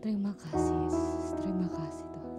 Terima kasih Yesus, terima kasih Tuhan.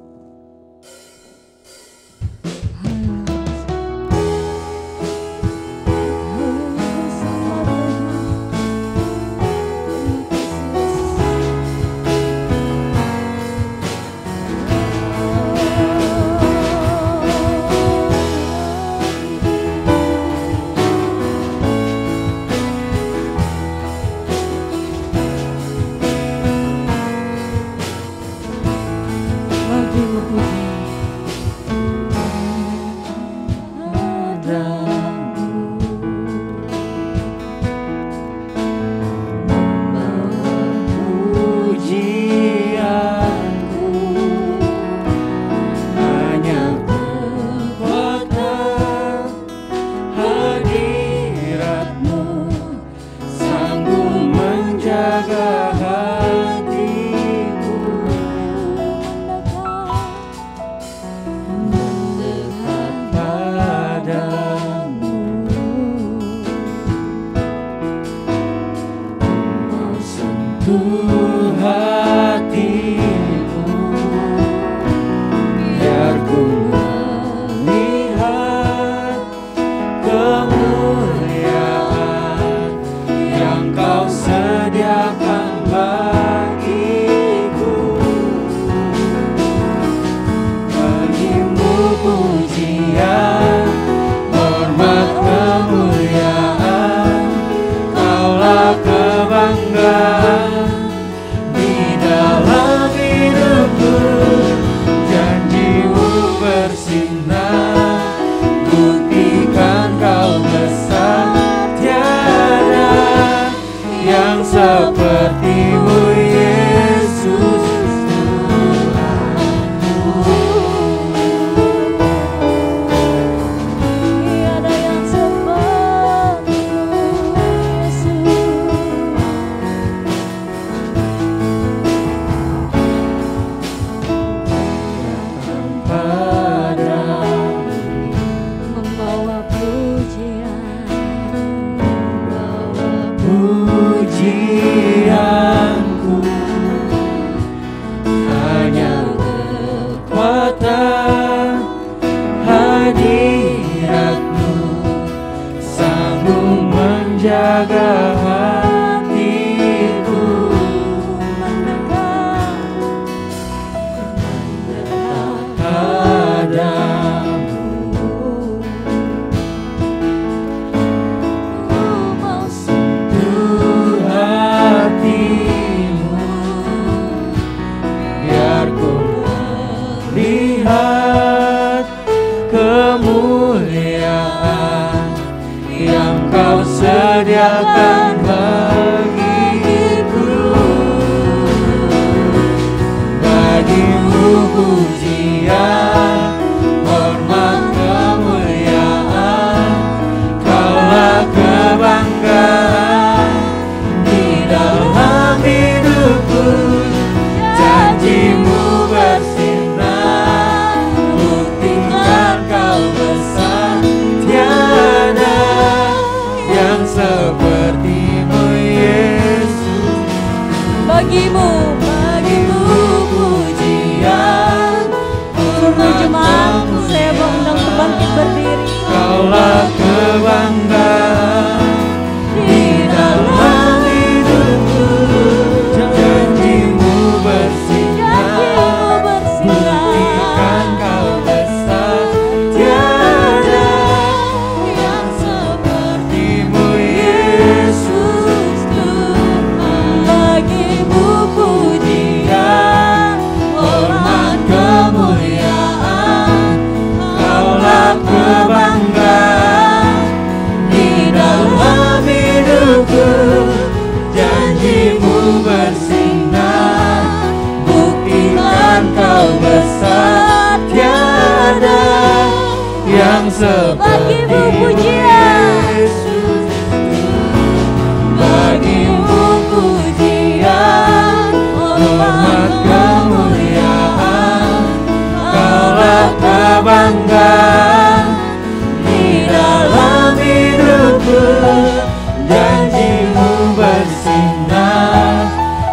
Janjimu bersinar,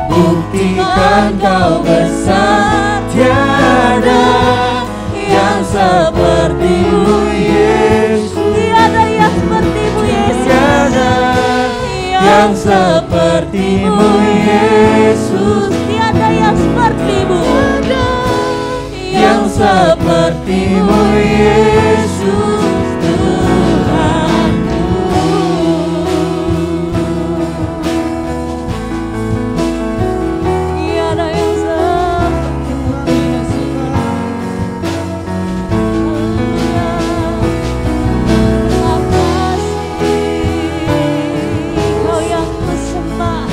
buktikan Tuhan kau besar, tiada yang seperti-Mu Yesus. Tiada yang seperti-Mu Yesus. Tiada yang seperti-Mu Yesus. Tiada yang seperti-Mu. Yang seperti-Mu Yesus Tuhanku. Tiada yang seperti-Mu Yesus. Terima kasih. Kau yang kusembah,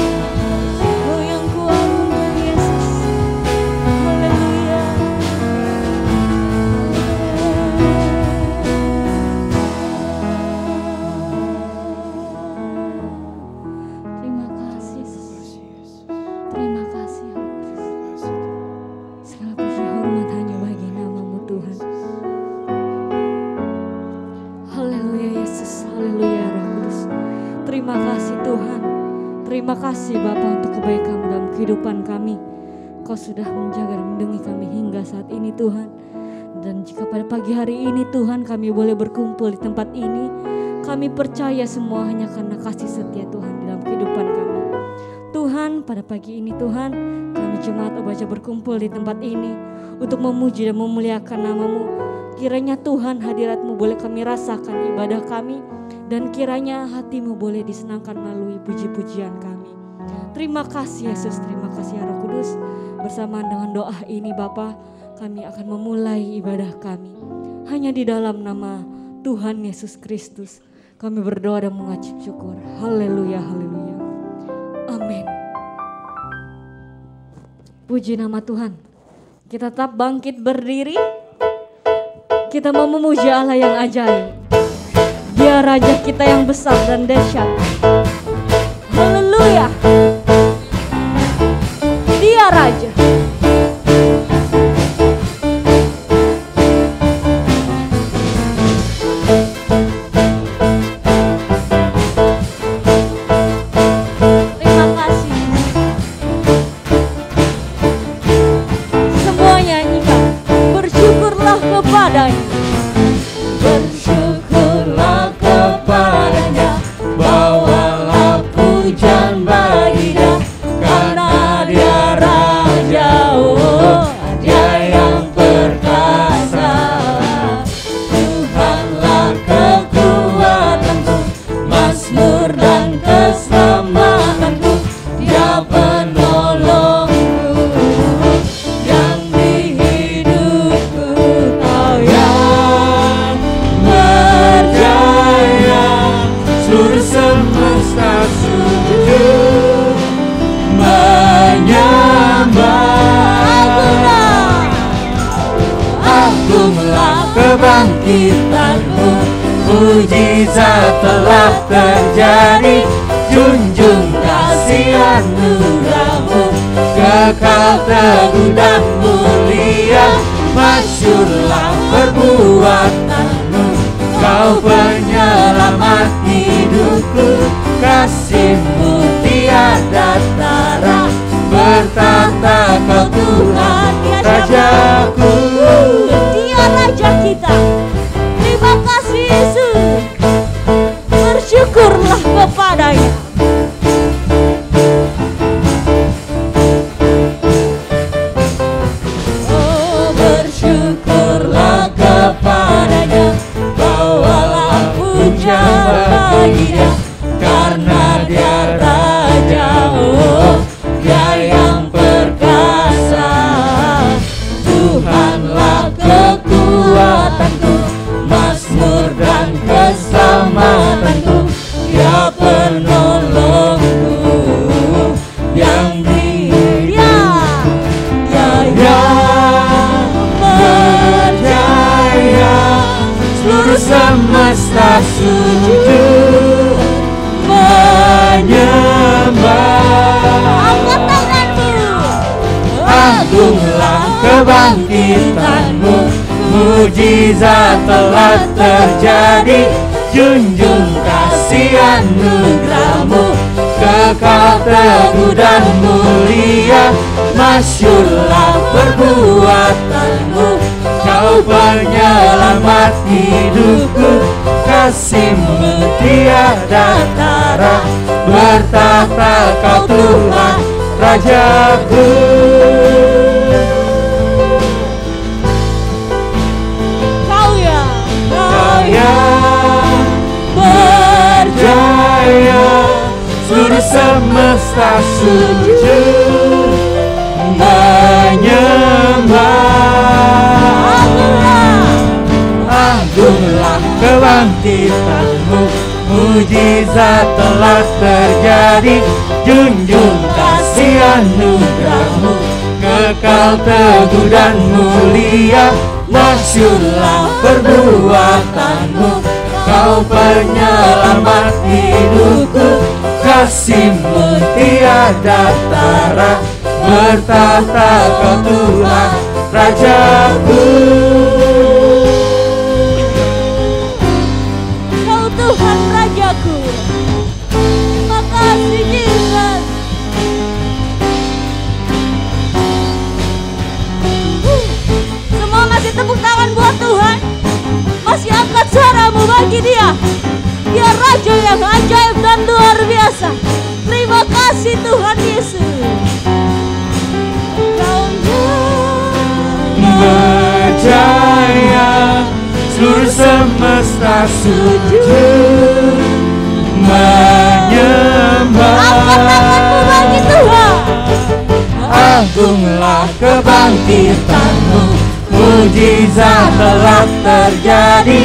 Kau yang kuagungkan Yesus. Haleluya. Terima kasih Yesus. Terima kasih ya Yesus. Segala puji hormat hanya bagi nama-Mu Tuhan. Haleluya Yesus. Haleluya Roh Kudus. Terima kasih Tuhan. Terima kasih Bapa untuk kebaikan-Mu dalam kehidupan kami. Kau sudah menjaga dan melindungi kami hingga saat ini Tuhan. Dan jika pada pagi hari ini Tuhan kami boleh berkumpul di tempat ini, kami percaya semua hanya karena kasih setia Tuhan di dalam kehidupan kami. Tuhan, pada pagi ini Tuhan, kami jemaat Obaja berkumpul di tempat ini untuk memuji dan memuliakan nama-Mu. Kiranya Tuhan hadirat-Mu boleh kami rasakan ibadah kami, dan kiranya hati-Mu boleh disenangkan melalui puji-pujian kami. Terima kasih Yesus, terima kasih ya Roh Kudus. Bersamaan dengan doa ini Bapa, kami akan memulai ibadah kami. Hanya di dalam nama Tuhan Yesus Kristus kami berdoa dan mengucap syukur. Haleluya, haleluya. Amin. Puji nama Tuhan. Kita tetap bangkit berdiri. Kita mau memuji Allah yang ajaib. Dia Raja kita yang besar dan dahsyat. Haleluya. Dia Raja. Terima kasih. Semua nyanyikan. Bersyukurlah kepadanya. Bersyukurlah kepadanya, bawalah pujian bagi Dia, karena Dia Raja, oh Dia yang perkasa. Tuhanlah kekuatanku, mazmur dan keselamatanku, Dia penolongku yang di hidupku. Kau yang berjaya, seluruh semesta sujud menyembah. Agunglah kebangkitan-Mu, mujizat telah terjadi. Junjung kasih anugerah-Mu, kekal teguh dan mulia. Masyurlah perbuatan-Mu, Kau penyelamat hidupku. Kasih-Mu tiada tara, bertata Kau Tuhan Rajaku. Dia Raja kita. Terima kasih Yesus. Bersyukurlah kepadanya. Oh, bersyukurlah kepadanya, bawalah pujian bagi Dia, karena Dia Raja, oh Dia yang perkasa. Tuhanlah kekuatanku, mazmur dan keselamatanku, Dia penolongku yang Dia yang berjaya. Seluruh semesta sujud menyembah. Angkat tanganmu. Agunglah kebangkitan-Mu, mujizat telah terjadi. Junjung kasih anugerah-Mu, kekal teguh dan mulia. Masyurlah perbuatanmu, Kau penyelamat hidupku. Kasih-Mu tiada tara, bertahta Kau Tuhan Rajaku. Kau yang berjaya, seluruh semesta sujud menyembah. Agunglah kebangkitan-Mu, mujizat telah terjadi. Junjung kasih anugerah-Mu, kekal teguh dan mulia. Masyurlah perbuatan-Mu, Kau penyelamat hidupku. Kasih-Mu tiada tara, bertahta Kau Tuhan Rajaku. Kau Tuhan Rajaku. Terima kasih Yesus. Semua masih tepuk tangan buat Tuhan. Masih angkat suaramu bagi Dia. Dia Raja yang ajaib dan luar biasa. Terima kasih Tuhan Yesus. Kau Berjaya, seluruh semesta sujud menyembah. angkat tanganmu bagi Tuhan. Agunglah kebangkitan-Mu, mujizat telah terjadi.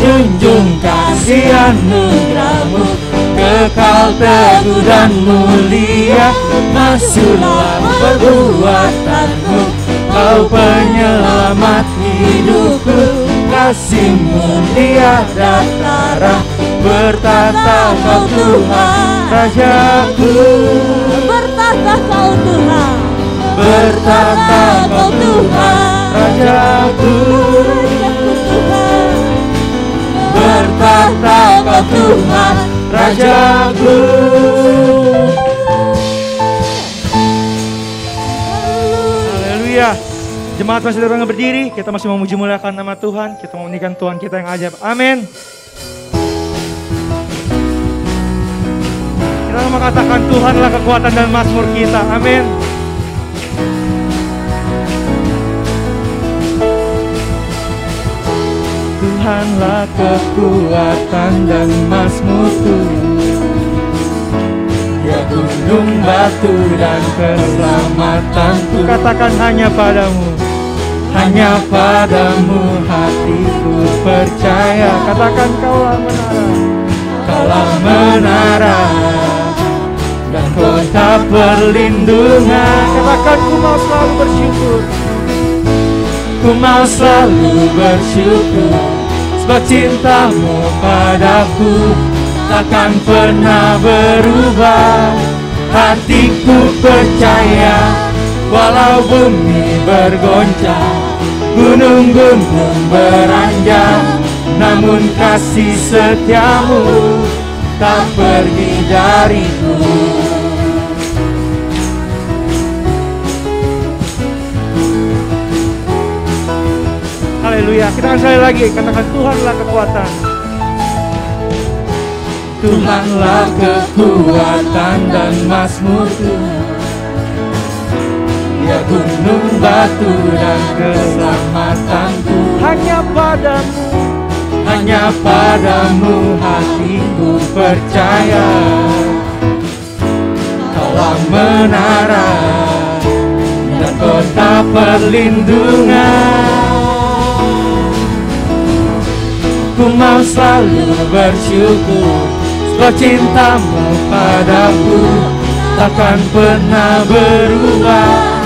Junjung kasih anugerah-Mu, kekal teguh dan mulia. Masyurlah perbuatan-Mu, Kau penyelamat hidupku. Kasih-Mu tiada tara, bertahta Kau Tuhan Rajaku. Bertahta Kau Tuhan. Bertahta Kau Tuhan Rajaku. Bertahta Kau Tuhan Rajaku. Haleluya. Jemaat masih terus berdiri, kita masih memuji muliakan nama Tuhan, kita memuliakan Tuhan kita yang ajaib. Amin. Kita mengatakan Tuhanlah kekuatan dan mazmur kita. Amin. Tuhanlah kekuatan dan mazmurku, Dia gunung batu dan keselamatanku. Katakan hanya padamu, hanya padamu hatiku percaya. Katakan Kaulah menara, Kaulah menara dan kota perlindungan. Katakan ku mau selalu bersyukur, ku mau selalu bersyukur, sebab cinta-Mu padaku takkan pernah berubah. Hatiku percaya, walau bumi bergoncang, gunung-gunung beranjak, namun kasih setia-Mu tak pergi dariku. Haleluya. Kita akan sekali lagi katakan Tuhanlah kekuatan. Tuhanlah kekuatan dan mazmurku, Dia gunung batu dan keselamatanku. Hanya padamu, hanya padamu hatiku percaya. Kaulah menara dan kota perlindungan. Ku mau selalu bersyukur, sebab cinta-Mu padaku takkan pernah berubah.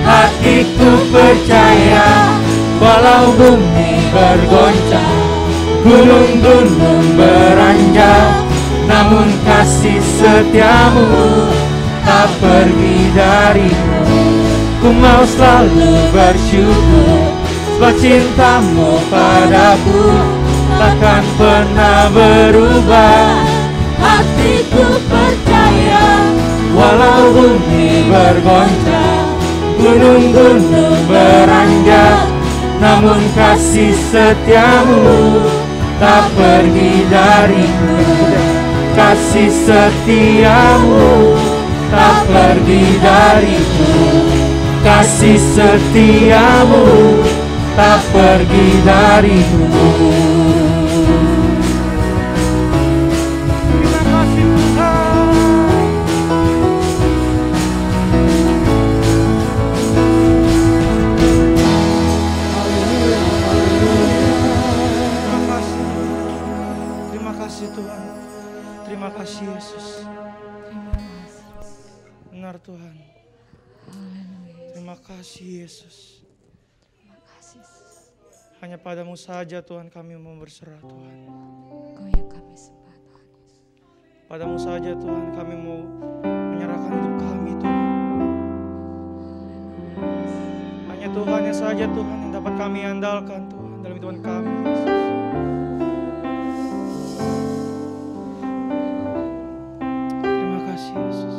Hatiku percaya, walau bumi bergoncang, gunung-gunung beranjak, namun kasih setia-Mu tak pergi dariku. Ku mau selalu bersyukur, sebab cinta-Mu padaku takkan pernah berubah. Hatiku percaya, Walau bumi bergoncang, gunung-gunung beranjak, namun kasih setiamu tak pergi dariku. Kasih setiamu tak pergi dariku. Kasih setiamu tak pergi dariku. Terima kasih Tuhan. Terima kasih Tuhan. Terima kasih Yesus. Benar Tuhan. Terima kasih Yesus. Hanya padamu saja Tuhan kami mau berserah Tuhan. Kau yang kami sembah Tuhan Yesus. Padamu saja Tuhan kami mau menyerahkan hidup kami Tuhan. Hanya Tuhannya saja Tuhan yang dapat kami andalkan Tuhan dalam hidup kami Yesus. Terima kasih Yesus.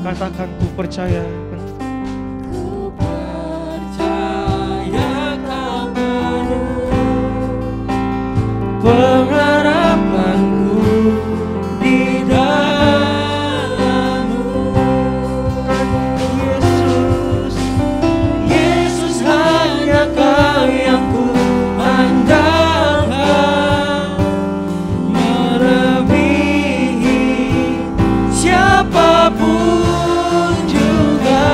Katakan ku percaya. Ku percaya kau penuh pengharapanku di dalam-Mu. Yesus, Yesus hanya Kau yang ku andalkan, melebihi siapapun juga.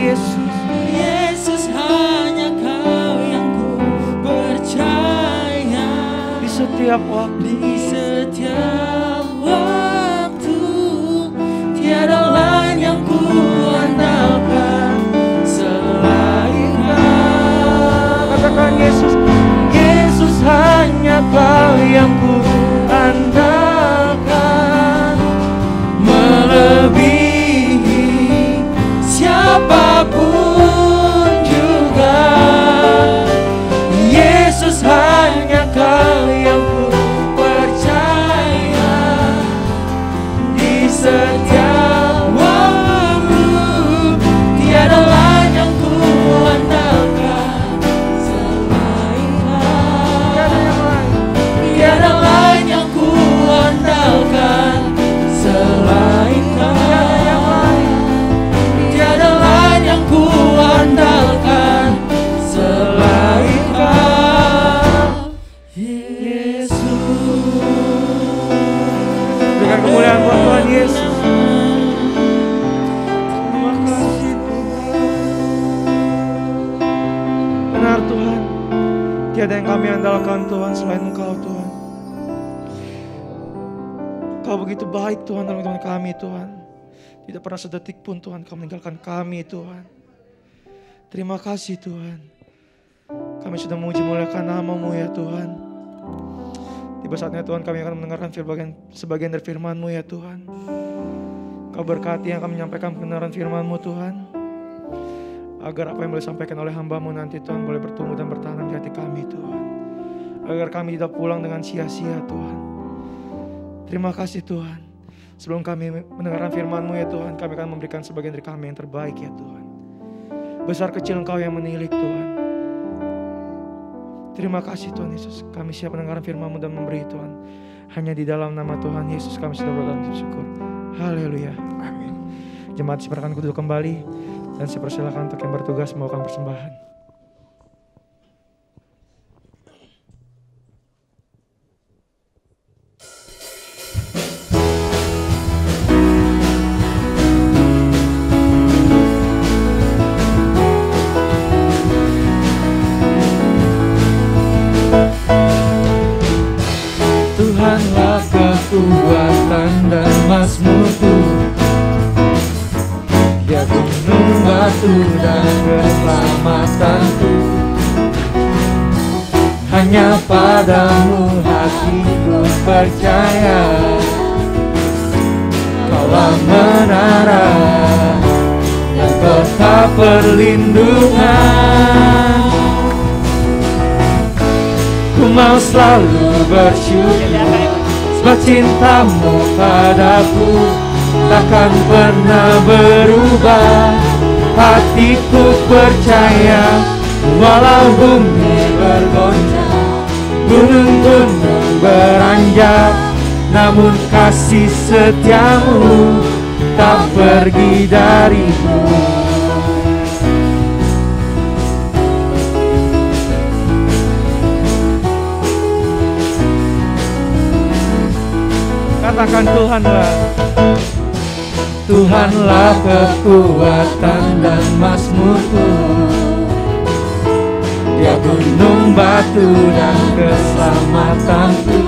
Yesus. Yesus hanya Kau yang ku percaya. Di setiap waktu, Di setiap waktu, tiada lain yang ku andalkan selain Kau. katakan Yesus. Yesus hanya Kau yang ku andalkan, melebihi siapapun juga. Yesus hanya Kau yang ku percaya. Di setiap waktu, tiada lain yang ku andalkan selain Kau. Tiada lain yang ku andalkan selain Kau. Tiada lain yang ku andalkan selain Kau, Yesus. Berikan kemuliaan buat Tuhan Yesus. Terima kasih Tuhan. Benar Tuhan, tiada yang kami andalkan Tuhan selain Engkau Tuhan. Kau begitu baik Tuhan dalam hidup kami Tuhan. Tidak pernah sedetik pun Tuhan Kau meninggalkan kami Tuhan. Terima kasih Tuhan. Kami sudah memuji muliakan nama-Mu ya Tuhan. Tiba saatnya Tuhan kami akan mendengarkan sebagian dari firman-Mu ya Tuhan. Kau berkati yang kami menyampaikan kebenaran firman-Mu Tuhan. Agar apa yang boleh disampaikan oleh hamba-Mu nanti Tuhan boleh bertumbuh dan bertanam di hati kami Tuhan. Agar kami tidak pulang dengan sia-sia Tuhan. Terima kasih Tuhan. Sebelum kami mendengarkan firman-Mu ya Tuhan, kami akan memberikan sebagian dari kami yang terbaik ya Tuhan. Besar kecil Engkau yang menilik Tuhan. Terima kasih Tuhan Yesus. Kami siap mendengarkan firman-Mu dan memberi Tuhan. Hanya di dalam nama Tuhan Yesus kami sudah berdoa dan bersyukur. Haleluya. Amin. Jemaat silakan duduk kembali. Dan saya persilakan untuk yang bertugas membawakan persembahan. Tuhanlah kekuatan dan mazmurku, Dia gunung batu dan keselamatanku. Hanya padamu hatiku percaya, Kaulah menara dan kota perlindungan. Ku mau selalu bersyukur, sebab cinta-Mu padaku takkan pernah berubah. Hatiku percaya, walau bumi bergoncang, gunung-gunung beranjak, namun kasih setia-Mu tak pergi dariku. Katakan Tuhanlah. Tuhanlah kekuatan dan mazmurku, Dia gunung batu dan keselamatanku.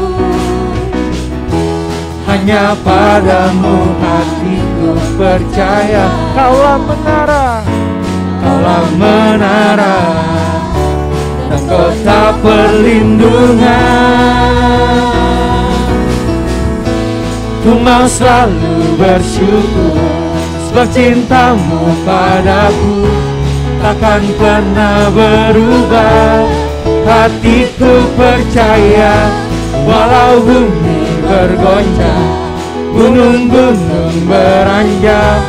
Hanya padamu hatiku percaya, Kaulah menara, Kaulah menara dan kota perlindungan. Ku mau selalu bersyukur, sebab cinta-Mu padaku takkan pernah berubah. Hatiku percaya, walau bumi bergoncang, gunung-gunung beranjak,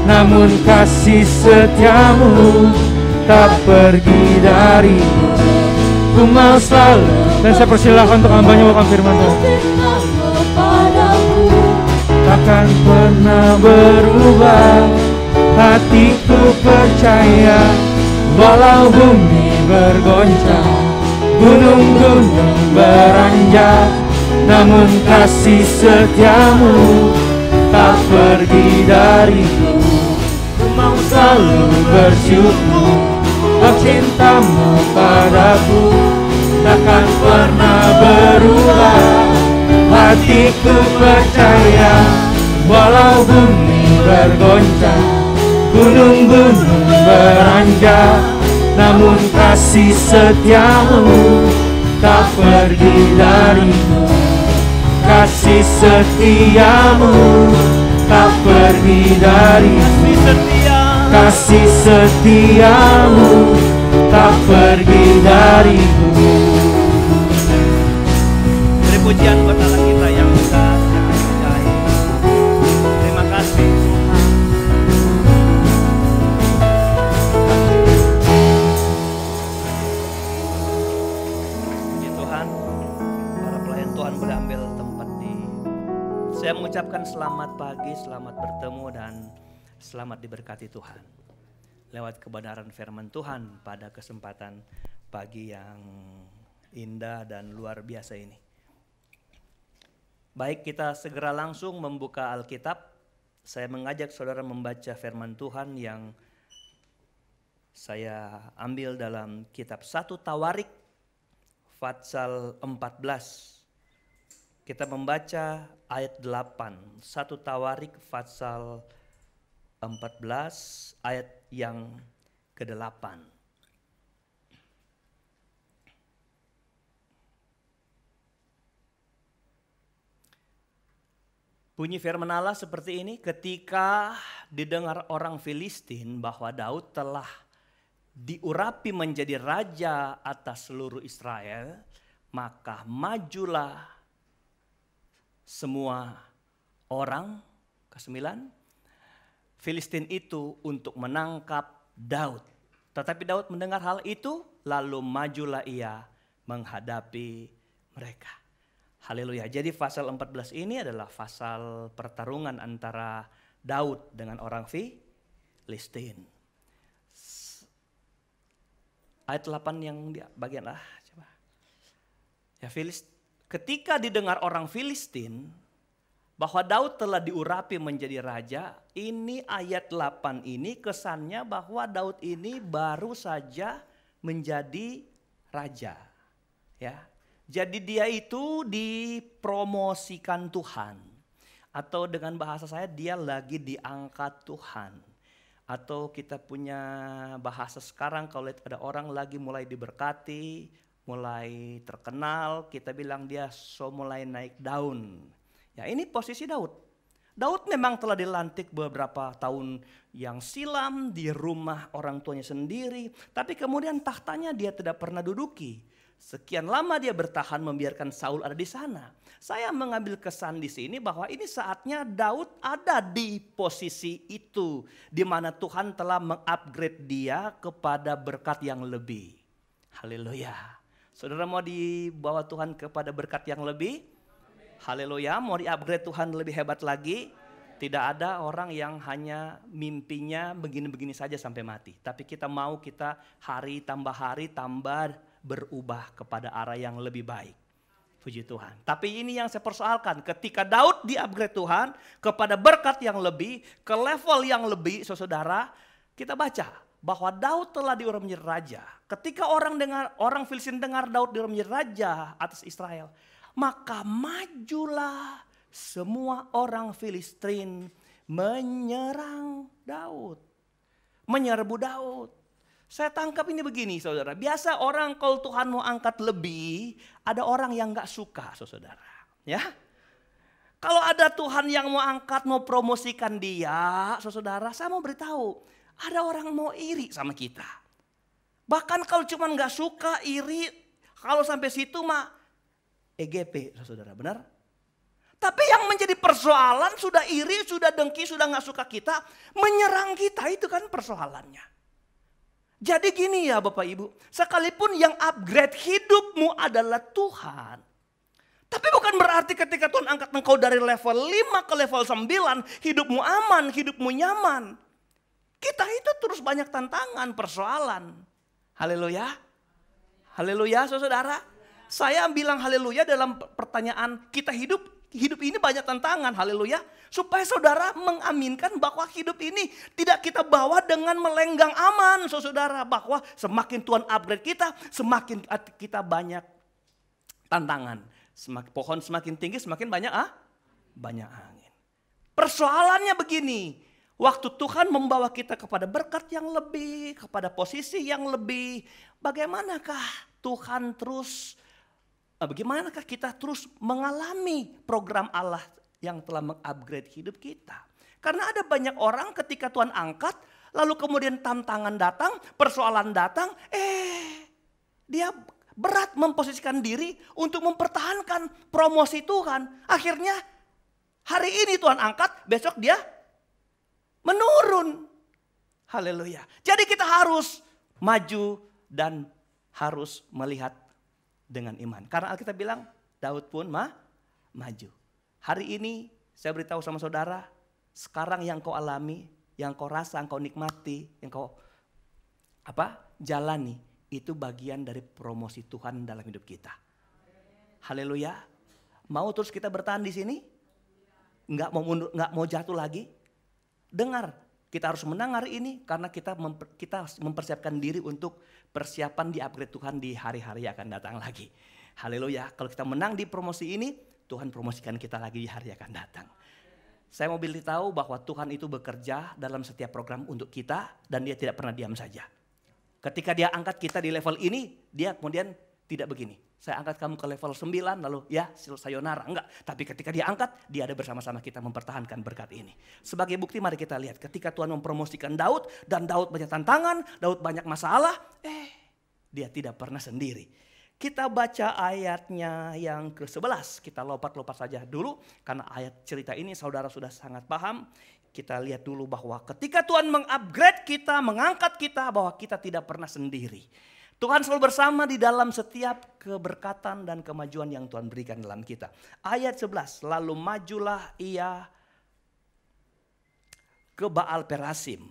namun kasih setia-Mu tak pergi dariku. Ku mau selalu. dan saya persilahkan untuk hamba-Nya membawakan firman Tuhan. Takkan pernah berubah. Hatiku percaya, walau bumi bergoncang, gunung-gunung beranjak, namun kasih setia-Mu tak pergi dariku. Ku mau selalu bersyukur, sebab cintamu padaku takkan pernah berubah. Hatiku percaya, walau bumi bergoncang, gunung-gunung beranjak, namun kasih setiamu tak pergi dariku. Kasih setiamu tak pergi dariku. Kasih setiamu tak pergi dariku. Beri pujian buat Allah kita yang besar, yang ajaib. Terima kasih Tuhan. Puji Tuhan, para pelayan Tuhan boleh ambil tempat di. Saya mengucapkan selamat pagi, selamat bertemu dan selamat diberkati Tuhan. Lewat kebenaran firman Tuhan pada kesempatan pagi yang indah dan luar biasa ini. Baik, kita segera langsung membuka Alkitab. Saya mengajak saudara membaca firman Tuhan yang saya ambil dalam kitab 1 Tawarik pasal 14. Kita membaca ayat 8. 1 Tawarik pasal 14 ayat yang ke-8. Bunyi firman Allah seperti ini, ketika didengar orang Filistin bahwa Daud telah diurapi menjadi raja atas seluruh Israel, maka majulah semua orang, ke-9, Filistin itu untuk menangkap Daud. Tetapi Daud mendengar hal itu, lalu majulah ia menghadapi mereka. Haleluya. Jadi pasal 14 ini adalah pasal pertarungan antara Daud dengan orang Filistin. Ayat 8 yang bagian coba. Ya, ketika didengar orang Filistin bahwa Daud telah diurapi menjadi raja, ini ayat 8 ini kesannya bahwa Daud ini baru saja menjadi raja. Ya. Jadi dia itu dipromosikan Tuhan. Atau dengan bahasa saya, dia lagi diangkat Tuhan. Atau kita punya bahasa sekarang, kalau ada orang lagi mulai diberkati, mulai terkenal, kita bilang dia mulai naik daun. Ya, ini posisi Daud. Daud memang telah dilantik beberapa tahun yang silam di rumah orang tuanya sendiri. Tapi kemudian tahtanya dia tidak pernah duduki. Sekian lama dia bertahan membiarkan Saul ada di sana. Saya mengambil kesan di sini bahwa ini saatnya Daud ada di posisi itu, di mana Tuhan telah mengupgrade dia kepada berkat yang lebih. Haleluya. Saudara mau dibawa Tuhan kepada berkat yang lebih? Haleluya. Mau di-upgrade Tuhan lebih hebat lagi? Tidak ada orang yang hanya mimpinya begini-begini saja sampai mati. Tapi kita mau hari tambah berubah kepada arah yang lebih baik. Puji Tuhan. Tapi ini yang saya persoalkan. Ketika Daud di-upgrade Tuhan kepada berkat yang lebih, ke level yang lebih, saudara, kita baca bahwa Daud telah diurapi menjadi raja. Ketika orang Filistin dengar Daud diurapi menjadi raja atas Israel, maka majulah semua orang Filistin menyerang Daud. Menyerbu Daud. Saya tangkap ini begini saudara. Biasa orang kalau Tuhan mau angkat lebih, ada orang yang gak suka saudara. Ya. Kalau ada Tuhan yang mau angkat, mau promosikan dia, saudara, saya mau beritahu. Ada orang mau iri sama kita. Bahkan kalau cuma gak suka, iri, kalau sampai situ mah EGP saudara, benar? Tapi yang menjadi persoalan sudah iri, sudah dengki, sudah gak suka kita, menyerang kita, itu kan persoalannya. Jadi gini ya Bapak Ibu, sekalipun yang upgrade hidupmu adalah Tuhan. Tapi bukan berarti ketika Tuhan angkat engkau dari level 5 ke level 9, hidupmu aman, hidupmu nyaman. Kita itu terus banyak tantangan, persoalan. Haleluya. Haleluya saudara. Saya bilang haleluya dalam pertanyaan kita hidup hidup ini banyak tantangan, haleluya. Supaya saudara mengaminkan bahwa hidup ini tidak kita bawa dengan melenggang aman, saudara. Bahwa semakin Tuhan upgrade kita, semakin kita banyak tantangan. Pohon semakin tinggi, semakin banyak banyak angin. Persoalannya begini, waktu Tuhan membawa kita kepada berkat yang lebih, kepada posisi yang lebih, bagaimanakah Tuhan terus, bagaimanakah kita terus mengalami program Allah yang telah mengupgrade hidup kita. Karena ada banyak orang ketika Tuhan angkat, lalu kemudian tantangan datang, persoalan datang, dia berat memposisikan diri untuk mempertahankan promosi Tuhan. Akhirnya hari ini Tuhan angkat, besok dia menurun. Haleluya. Jadi kita harus maju dan harus melihat dengan iman. Karena Alkitab bilang Daud pun maju. Hari ini saya beritahu sama saudara, sekarang yang kau alami, yang kau rasa, yang kau nikmati, yang kau jalani, itu bagian dari promosi Tuhan dalam hidup kita. Haleluya. Mau terus kita bertahan di sini? Enggak mau mundur, enggak mau jatuh lagi? Dengar, kita harus menang hari ini karena kita mempersiapkan diri untuk persiapan di upgrade Tuhan di hari-hari yang akan datang lagi. Haleluya. Kalau kita menang di promosi ini, Tuhan promosikan kita lagi di hari yang akan datang. Saya mau beritahu bahwa Tuhan itu bekerja dalam setiap program untuk kita dan dia tidak pernah diam saja. Ketika dia angkat kita di level ini, dia kemudian tidak begini. Saya angkat kamu ke level 9 lalu ya sayonara. Enggak. Tapi ketika dia angkat, dia ada bersama-sama kita mempertahankan berkat ini. Sebagai bukti mari kita lihat ketika Tuhan mempromosikan Daud dan Daud banyak tantangan, Daud banyak masalah, dia tidak pernah sendiri. Kita baca ayatnya yang ke-11. Kita lompat-lompat saja dulu karena ayat cerita ini saudara sudah sangat paham. Kita lihat dulu bahwa ketika Tuhan mengupgrade kita, mengangkat kita, bahwa kita tidak pernah sendiri. Tuhan selalu bersama di dalam setiap keberkatan dan kemajuan yang Tuhan berikan dalam kita. Ayat 11, lalu majulah ia ke Baal Perasim.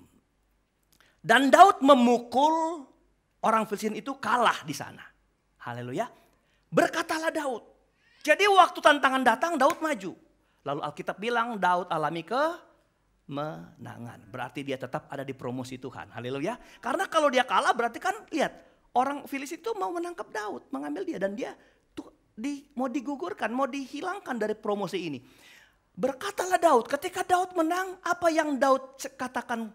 Dan Daud memukul orang Filistin itu kalah di sana. Haleluya. Berkatalah Daud. Jadi waktu tantangan datang Daud maju. Lalu Alkitab bilang Daud alami kemenangan. Berarti dia tetap ada di promosi Tuhan. Haleluya. Karena kalau dia kalah berarti kan lihat. Orang Filistin itu mau menangkap Daud. Mengambil dia dan dia mau digugurkan. Mau dihilangkan dari promosi ini. Berkatalah Daud. Ketika Daud menang apa yang Daud katakan.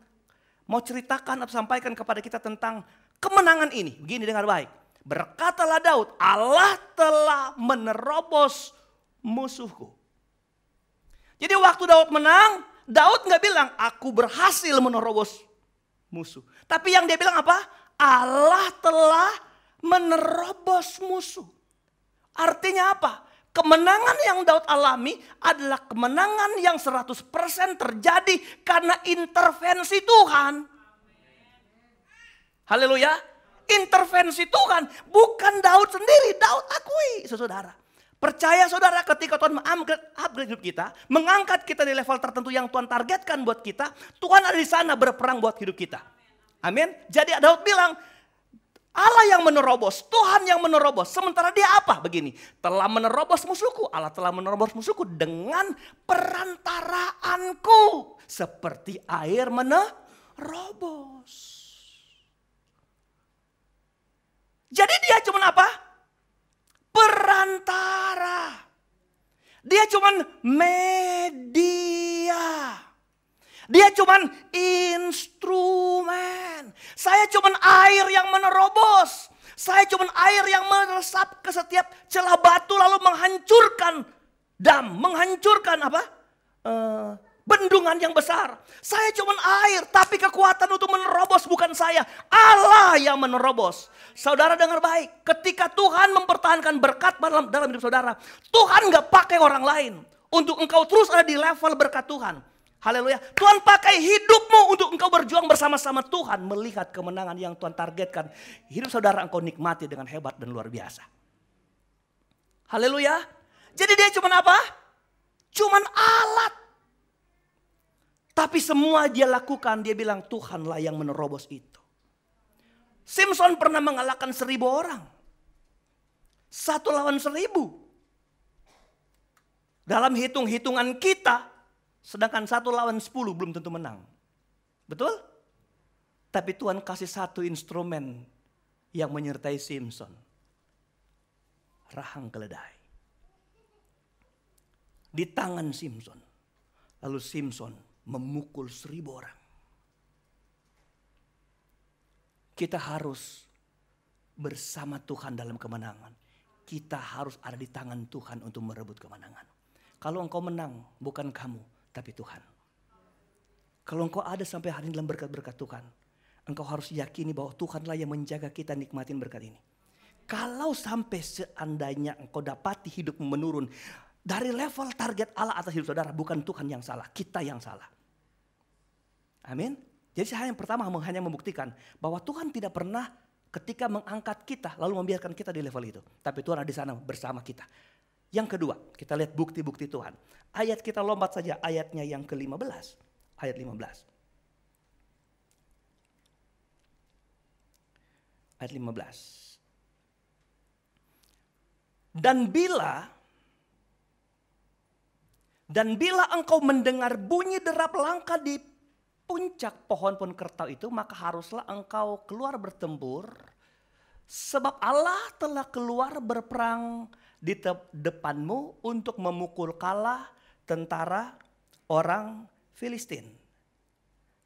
Mau ceritakan atau sampaikan kepada kita tentang kemenangan ini. Begini dengar baik. Berkatalah Daud, Allah telah menerobos musuhku. Jadi waktu Daud menang, Daud gak bilang aku berhasil menerobos musuh. Tapi yang dia bilang apa? Allah telah menerobos musuh. Artinya apa? Kemenangan yang Daud alami adalah kemenangan yang 100% terjadi karena intervensi Tuhan. Haleluya. Intervensi Tuhan, bukan Daud sendiri. Daud akui, saudara. Percaya saudara ketika Tuhan upgrade hidup kita, mengangkat kita di level tertentu yang Tuhan targetkan buat kita, Tuhan ada di sana berperang buat hidup kita. Amin. Jadi Daud bilang, Allah yang menerobos, Tuhan yang menerobos. Sementara dia apa? Begini, telah menerobos musuhku. Allah telah menerobos musuhku dengan perantaraanku. Seperti air menerobos. Jadi dia cuma apa? Perantara. Dia cuma media. Dia cuma instrumen. Saya cuma air yang menerobos. Saya cuma air yang meresap ke setiap celah batu lalu menghancurkan menghancurkan apa? Bendungan yang besar. Saya cuma air, tapi kekuatan untuk menerobos bukan saya. Allah yang menerobos. Saudara dengar baik, ketika Tuhan mempertahankan berkat dalam hidup saudara, Tuhan gak pakai orang lain untuk engkau terus ada di level berkat Tuhan. Haleluya. Tuhan pakai hidupmu untuk engkau berjuang bersama-sama Tuhan, melihat kemenangan yang Tuhan targetkan. Hidup saudara engkau nikmati dengan hebat dan luar biasa. Haleluya. Jadi dia cuma apa? Cuman alat. Tapi semua dia lakukan, dia bilang Tuhanlah yang menerobos itu. Simpson pernah mengalahkan 1000 orang. 1 lawan 1000. dalam hitung-hitungan kita, sedangkan 1 lawan 10 belum tentu menang. Betul? Tapi Tuhan kasih satu instrumen yang menyertai Simson. Rahang keledai. Di tangan Simson. Lalu Simson memukul 1000 orang. Kita harus bersama Tuhan dalam kemenangan. Kita harus ada di tangan Tuhan untuk merebut kemenangan. Kalau engkau menang, bukan kamu, tapi Tuhan. Kalau engkau ada sampai hari ini dalam berkat-berkat Tuhan, engkau harus yakini bahwa Tuhanlah yang menjaga kita nikmatin berkat ini. Kalau sampai seandainya engkau dapati hidup menurun dari level target Allah atas hidup saudara, bukan Tuhan yang salah, kita yang salah. Amin. Jadi saya yang pertama hanya membuktikan bahwa Tuhan tidak pernah ketika mengangkat kita lalu membiarkan kita di level itu. Tapi Tuhan ada di sana bersama kita. Yang kedua, kita lihat bukti-bukti Tuhan. Ayat kita lompat saja ayatnya yang ke-15. Ayat 15. Ayat 15. Dan bila engkau mendengar bunyi derap langkah di puncak pohon-pohon kertau itu, maka haruslah engkau keluar bertempur. Sebab Allah telah keluar berperang di depanmu untuk memukul kalah tentara orang Filistin.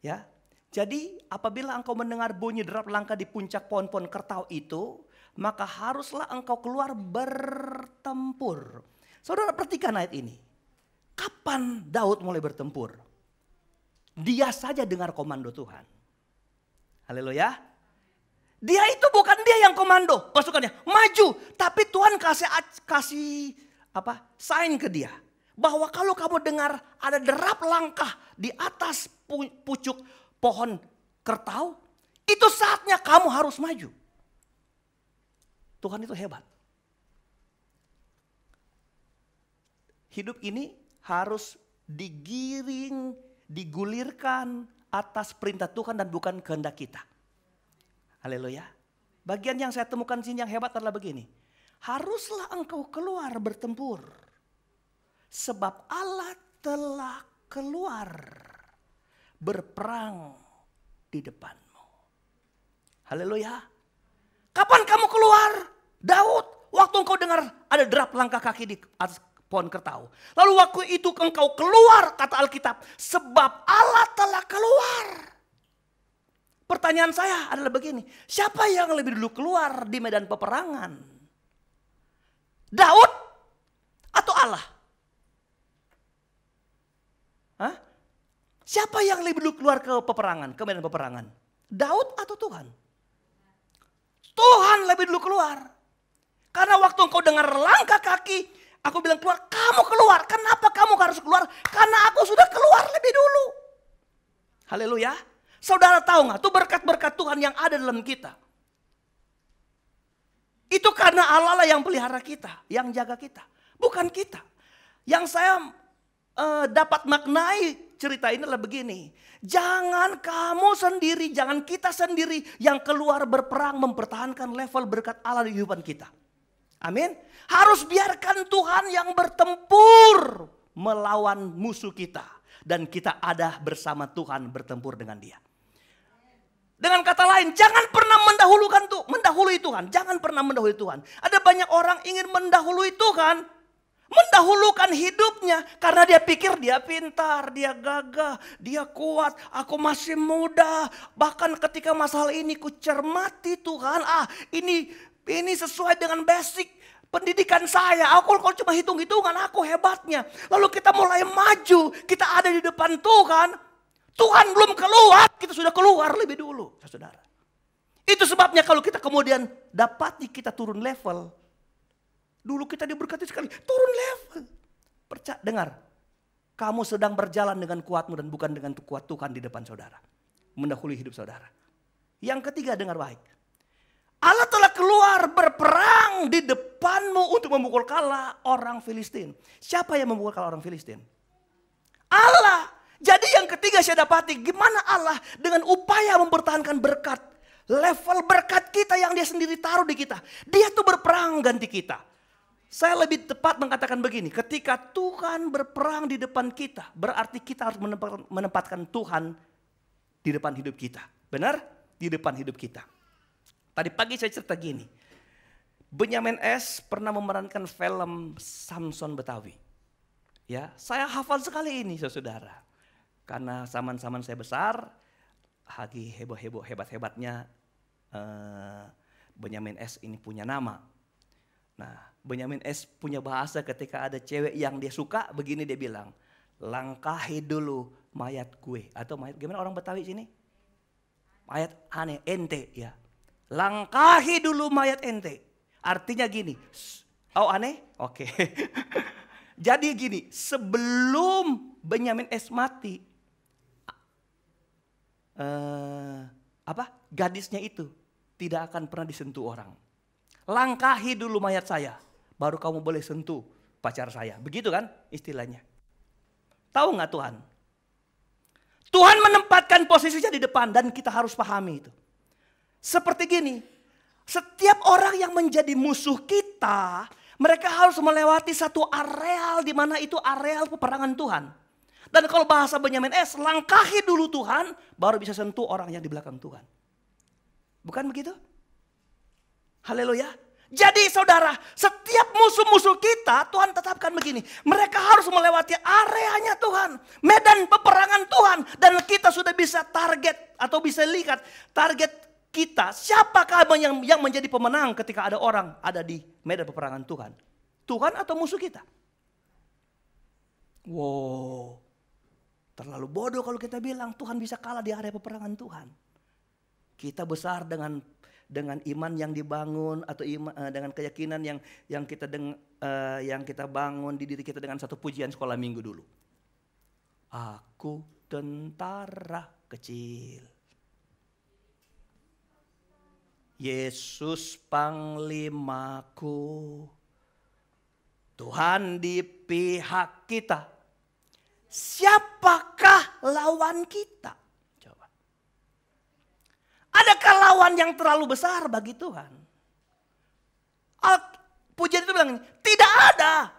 Ya. Jadi apabila engkau mendengar bunyi derap langkah di puncak pohon-pohon kertau itu, maka haruslah engkau keluar bertempur. Saudara perhatikan ayat ini. Kapan Daud mulai bertempur? Dia saja dengar komando Tuhan. Haleluya. Dia itu bukan dia yang komando pasukannya maju, tapi Tuhan kasih sign ke dia bahwa kalau kamu dengar ada derap langkah di atas pucuk pohon kertau, itu saatnya kamu harus maju. Tuhan itu hebat. Hidup ini harus digulirkan atas perintah Tuhan dan bukan kehendak kita. Haleluya. Bagian yang saya temukan sini yang hebat adalah begini. Haruslah engkau keluar bertempur. Sebab Allah telah keluar berperang di depanmu. Haleluya. Kapan kamu keluar? Daud, waktu engkau dengar ada derap langkah kaki di atas pohon kertau. Lalu waktu itu engkau keluar, kata Alkitab, sebab Allah telah keluar. Pertanyaan saya adalah begini, siapa yang lebih dulu keluar di medan peperangan? Daud atau Allah? Hah? Siapa yang lebih dulu keluar ke peperangan, ke medan peperangan? Daud atau Tuhan? Tuhan lebih dulu keluar. Karena waktu engkau dengar langkah kaki, aku bilang keluar, kamu keluar. Kenapa kamu harus keluar? Karena aku sudah keluar lebih dulu. Haleluya. Saudara tahu gak, itu berkat-berkat Tuhan yang ada dalam kita. Itu karena Allah lah yang pelihara kita, yang jaga kita. Bukan kita. Yang saya dapat maknai cerita ini adalah begini. Jangan kamu sendiri, jangan kita sendiri yang keluar berperang mempertahankan level berkat Allah di kehidupan kita. Amin. Harus biarkan Tuhan yang bertempur melawan musuh kita. Dan kita ada bersama Tuhan bertempur dengan dia. Dengan kata lain, jangan pernah mendahului Tuhan. Jangan pernah mendahului Tuhan. Ada banyak orang ingin mendahului Tuhan. Mendahulukan hidupnya. Karena dia pikir dia pintar, dia gagah, dia kuat. Aku masih muda. Bahkan ketika masalah ini ku cermati Tuhan. Ini sesuai dengan basic pendidikan saya. Aku kalau cuma hitung-hitungan aku hebatnya. Lalu kita mulai maju. Kita ada di depan Tuhan. Tuhan belum keluar, kita sudah keluar lebih dulu, saudara. Itu sebabnya kalau kita kemudian dapati kita turun level. Dulu kita diberkati sekali, turun level. Dengar, kamu sedang berjalan dengan kuatmu dan bukan dengan kuat Tuhan di depan saudara. Mendahului hidup saudara. Yang ketiga, dengar baik. Allah telah keluar berperang di depanmu untuk memukul kalah orang Filistin. Siapa yang memukul kalah orang Filistin? Allah. Jadi yang ketiga saya dapati, gimana Allah dengan upaya mempertahankan berkat. Level berkat kita yang dia sendiri taruh di kita. Dia tuh berperang ganti kita. Saya lebih tepat mengatakan begini, ketika Tuhan berperang di depan kita, berarti kita harus menempatkan Tuhan di depan hidup kita. Benar? Di depan hidup kita. Tadi pagi saya cerita gini, Benyamin S. pernah memerankan film Samson Betawi. Ya, saya hafal sekali ini saudara. Karena zaman-zaman saya besar, lagi heboh-heboh hebat-hebatnya Benyamin S. ini punya nama. Nah, Benyamin S. punya bahasa ketika ada cewek yang dia suka, begini dia bilang, langkahi dulu mayat gue. Atau mayat, gimana orang Betawi sini? Mayat aneh, ente ya. Langkahi dulu mayat ente. Artinya gini, oh aneh? Oke. Jadi gini, sebelum Benyamin S. mati, gadisnya itu tidak akan pernah disentuh orang. Langkahi dulu mayat saya, baru kamu boleh sentuh pacar saya. Begitu kan istilahnya. Tahu nggak Tuhan? Tuhan menempatkan posisinya di depan dan kita harus pahami itu. Seperti gini, setiap orang yang menjadi musuh kita, mereka harus melewati satu areal di mana itu areal peperangan Tuhan. Dan kalau bahasa Benyamin S, langkahi dulu Tuhan, baru bisa sentuh orang yang di belakang Tuhan. Bukan begitu? Haleluya. Jadi saudara, setiap musuh-musuh kita Tuhan tetapkan begini. Mereka harus melewati areanya Tuhan. Medan peperangan Tuhan. Dan kita sudah bisa target atau bisa lihat target kita. Siapakah yang menjadi pemenang ketika ada orang ada di medan peperangan Tuhan? Tuhan atau musuh kita? Wow. Terlalu bodoh kalau kita bilang Tuhan bisa kalah di area peperangan Tuhan. Kita besar dengan iman yang dibangun atau dengan keyakinan yang kita bangun di diri kita dengan satu pujian sekolah minggu dulu. Aku tentara kecil, Yesus panglimaku, Tuhan di pihak kita. Siapakah lawan kita? Adakah lawan yang terlalu besar bagi Tuhan? Pujian itu bilang, tidak ada.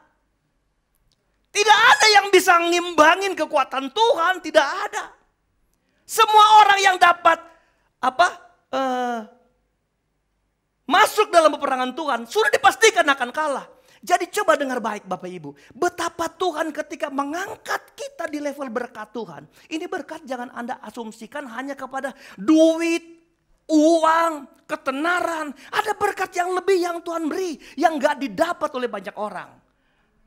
Tidak ada yang bisa ngimbangin kekuatan Tuhan, tidak ada. Semua orang yang dapat masuk dalam peperangan Tuhan sudah dipastikan akan kalah. Jadi coba dengar baik Bapak Ibu. Betapa Tuhan ketika mengangkat kita di level berkat Tuhan. Ini berkat jangan Anda asumsikan hanya kepada duit, uang, ketenaran. Ada berkat yang lebih yang Tuhan beri. Yang gak didapat oleh banyak orang.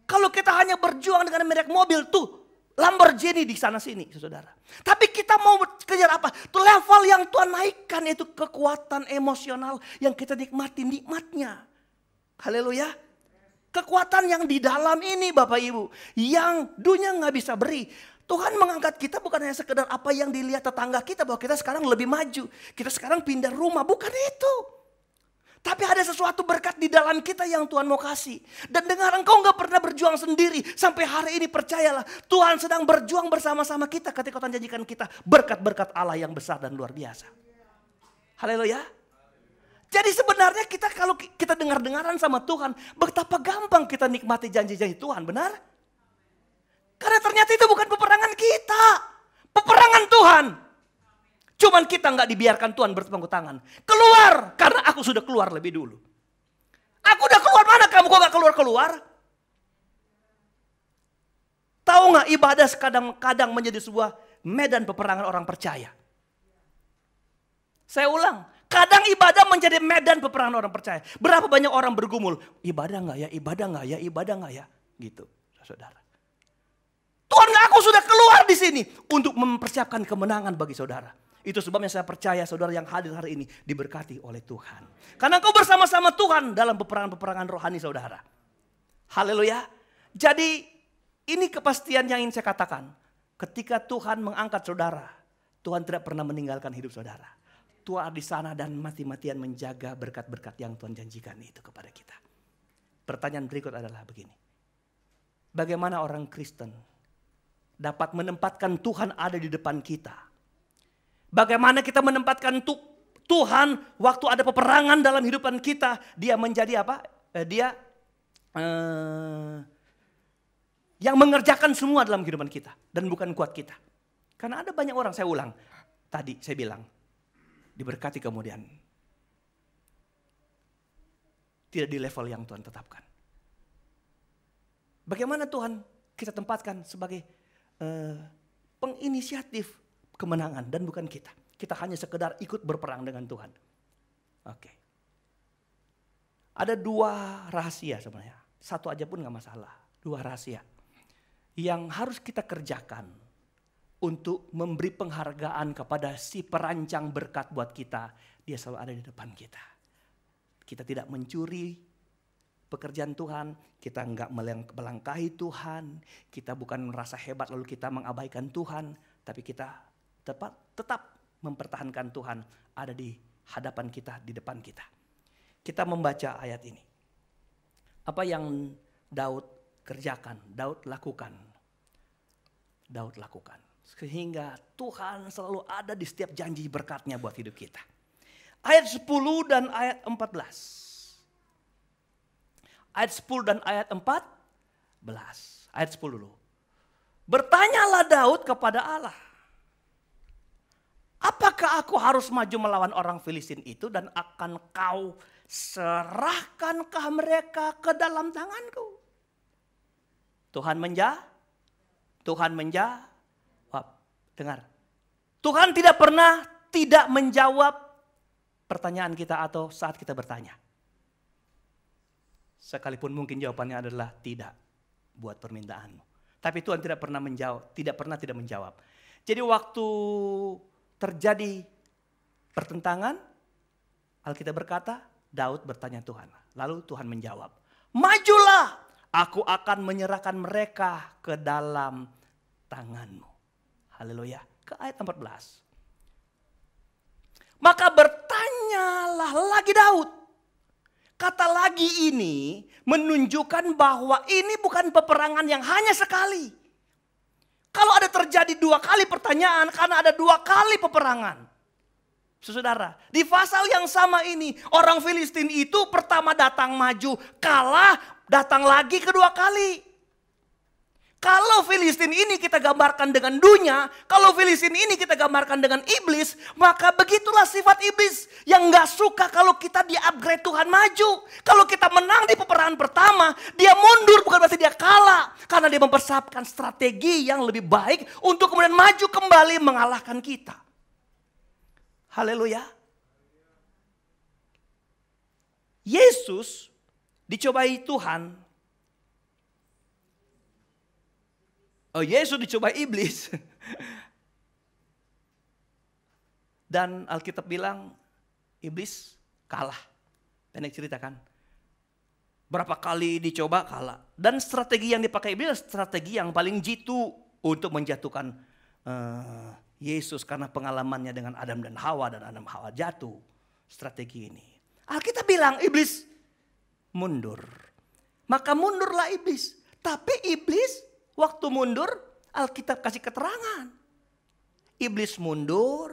Kalau kita hanya berjuang dengan merek mobil tuh. Lamborghini di sana sini saudara. Tapi kita mau kejar apa? Tuh level yang Tuhan naikkan yaitu kekuatan emosional. Yang kita nikmati nikmatnya. Haleluya. Kekuatan yang di dalam ini Bapak Ibu. Yang dunia gak bisa beri. Tuhan mengangkat kita bukan hanya sekedar apa yang dilihat tetangga kita. Bahwa kita sekarang lebih maju. Kita sekarang pindah rumah. Bukan itu. Tapi ada sesuatu berkat di dalam kita yang Tuhan mau kasih. Dan dengar engkau gak pernah berjuang sendiri. Sampai hari ini percayalah. Tuhan sedang berjuang bersama-sama kita. Ketika Tuhan janjikan kita berkat-berkat Allah yang besar dan luar biasa. Haleluya. Jadi sebenarnya kita kalau kita dengar-dengaran sama Tuhan. Betapa gampang kita nikmati janji-janji Tuhan. Benar? Karena ternyata itu bukan peperangan kita. Peperangan Tuhan. Cuman kita nggak dibiarkan Tuhan bertepuk tangan. Keluar. Karena aku sudah keluar lebih dulu. Aku udah keluar, mana kamu kok gak keluar-keluar? Tahu nggak ibadah kadang-kadang menjadi sebuah medan peperangan orang percaya. Saya ulang. Kadang ibadah menjadi medan peperangan orang percaya. Berapa banyak orang bergumul. Ibadah nggak ya, ibadah nggak ya, ibadah nggak ya. Gitu saudara. Tuhan aku sudah keluar di sini untuk mempersiapkan kemenangan bagi saudara. Itu sebabnya saya percaya saudara yang hadir hari ini diberkati oleh Tuhan. Karena engkau bersama-sama Tuhan dalam peperangan-peperangan rohani saudara. Haleluya. Jadi ini kepastian yang ingin saya katakan. Ketika Tuhan mengangkat saudara, Tuhan tidak pernah meninggalkan hidup saudara. Tuhan di sana dan mati-matian menjaga berkat-berkat yang Tuhan janjikan itu kepada kita. Pertanyaan berikut adalah begini. Bagaimana orang Kristen dapat menempatkan Tuhan ada di depan kita? Bagaimana kita menempatkan Tuhan waktu ada peperangan dalam hidupan kita? Dia menjadi apa? Dia yang mengerjakan semua dalam kehidupan kita dan bukan kuat kita. Karena ada banyak orang, saya ulang, tadi saya bilang, diberkati kemudian tidak di level yang Tuhan tetapkan. Bagaimana Tuhan kita tempatkan sebagai penginisiatif kemenangan dan bukan kita. Kita hanya sekedar ikut berperang dengan Tuhan. Oke. Ada 2 rahasia sebenarnya. Satu aja pun gak masalah. 2 rahasia yang harus kita kerjakan untuk memberi penghargaan kepada si perancang berkat buat kita. Dia selalu ada di depan kita. Kita tidak mencuri pekerjaan Tuhan, kita enggak melangkahi Tuhan, kita bukan merasa hebat lalu kita mengabaikan Tuhan, tapi kita tetap mempertahankan Tuhan ada di hadapan kita, di depan kita. Kita membaca ayat ini. Apa yang Daud kerjakan, Daud lakukan. Daud lakukan. Sehingga Tuhan selalu ada di setiap janji berkatnya buat hidup kita. Ayat 10 dan ayat 14. Ayat 10 dan ayat 14. Ayat 10 dulu. Bertanyalah Daud kepada Allah. Apakah aku harus maju melawan orang Filistin itu dan akan kau serahkankah mereka ke dalam tanganku? Tuhan menjawab. Dengar. Tuhan tidak pernah tidak menjawab pertanyaan kita atau saat kita bertanya. Sekalipun mungkin jawabannya adalah tidak buat permintaanmu. Tapi Tuhan tidak pernah menjawab, tidak menjawab. Jadi waktu terjadi pertentangan, Alkitab berkata, Daud bertanya Tuhan. Lalu Tuhan menjawab, majulah, aku akan menyerahkan mereka ke dalam tanganmu. Haleluya. Ke ayat 14. Maka bertanyalah lagi Daud. Kata lagi ini menunjukkan bahwa ini bukan peperangan yang hanya sekali. Kalau ada terjadi 2 kali pertanyaan karena ada 2 kali peperangan. Saudara, di pasal yang sama ini orang Filistin itu pertama datang maju, kalah, datang lagi kedua kali. Kalau Filistin ini kita gambarkan dengan dunia, kalau Filistin ini kita gambarkan dengan iblis, maka begitulah sifat iblis yang gak suka kalau kita di-upgrade Tuhan maju. Kalau kita menang di peperangan pertama, dia mundur bukan berarti dia kalah. Karena dia mempersiapkan strategi yang lebih baik untuk kemudian maju kembali mengalahkan kita. Haleluya. Yesus dicobai Tuhan. Yesus dicobai iblis. Dan Alkitab bilang iblis kalah. Pendek cerita kan. Berapa kali dicoba kalah. Dan strategi yang dipakai iblis strategi yang paling jitu untuk menjatuhkan Yesus. Karena pengalamannya dengan Adam dan Hawa dan Adam Hawa jatuh. Strategi ini. Alkitab bilang iblis mundur. Maka mundurlah iblis. Tapi iblis waktu mundur, Alkitab kasih keterangan. Iblis mundur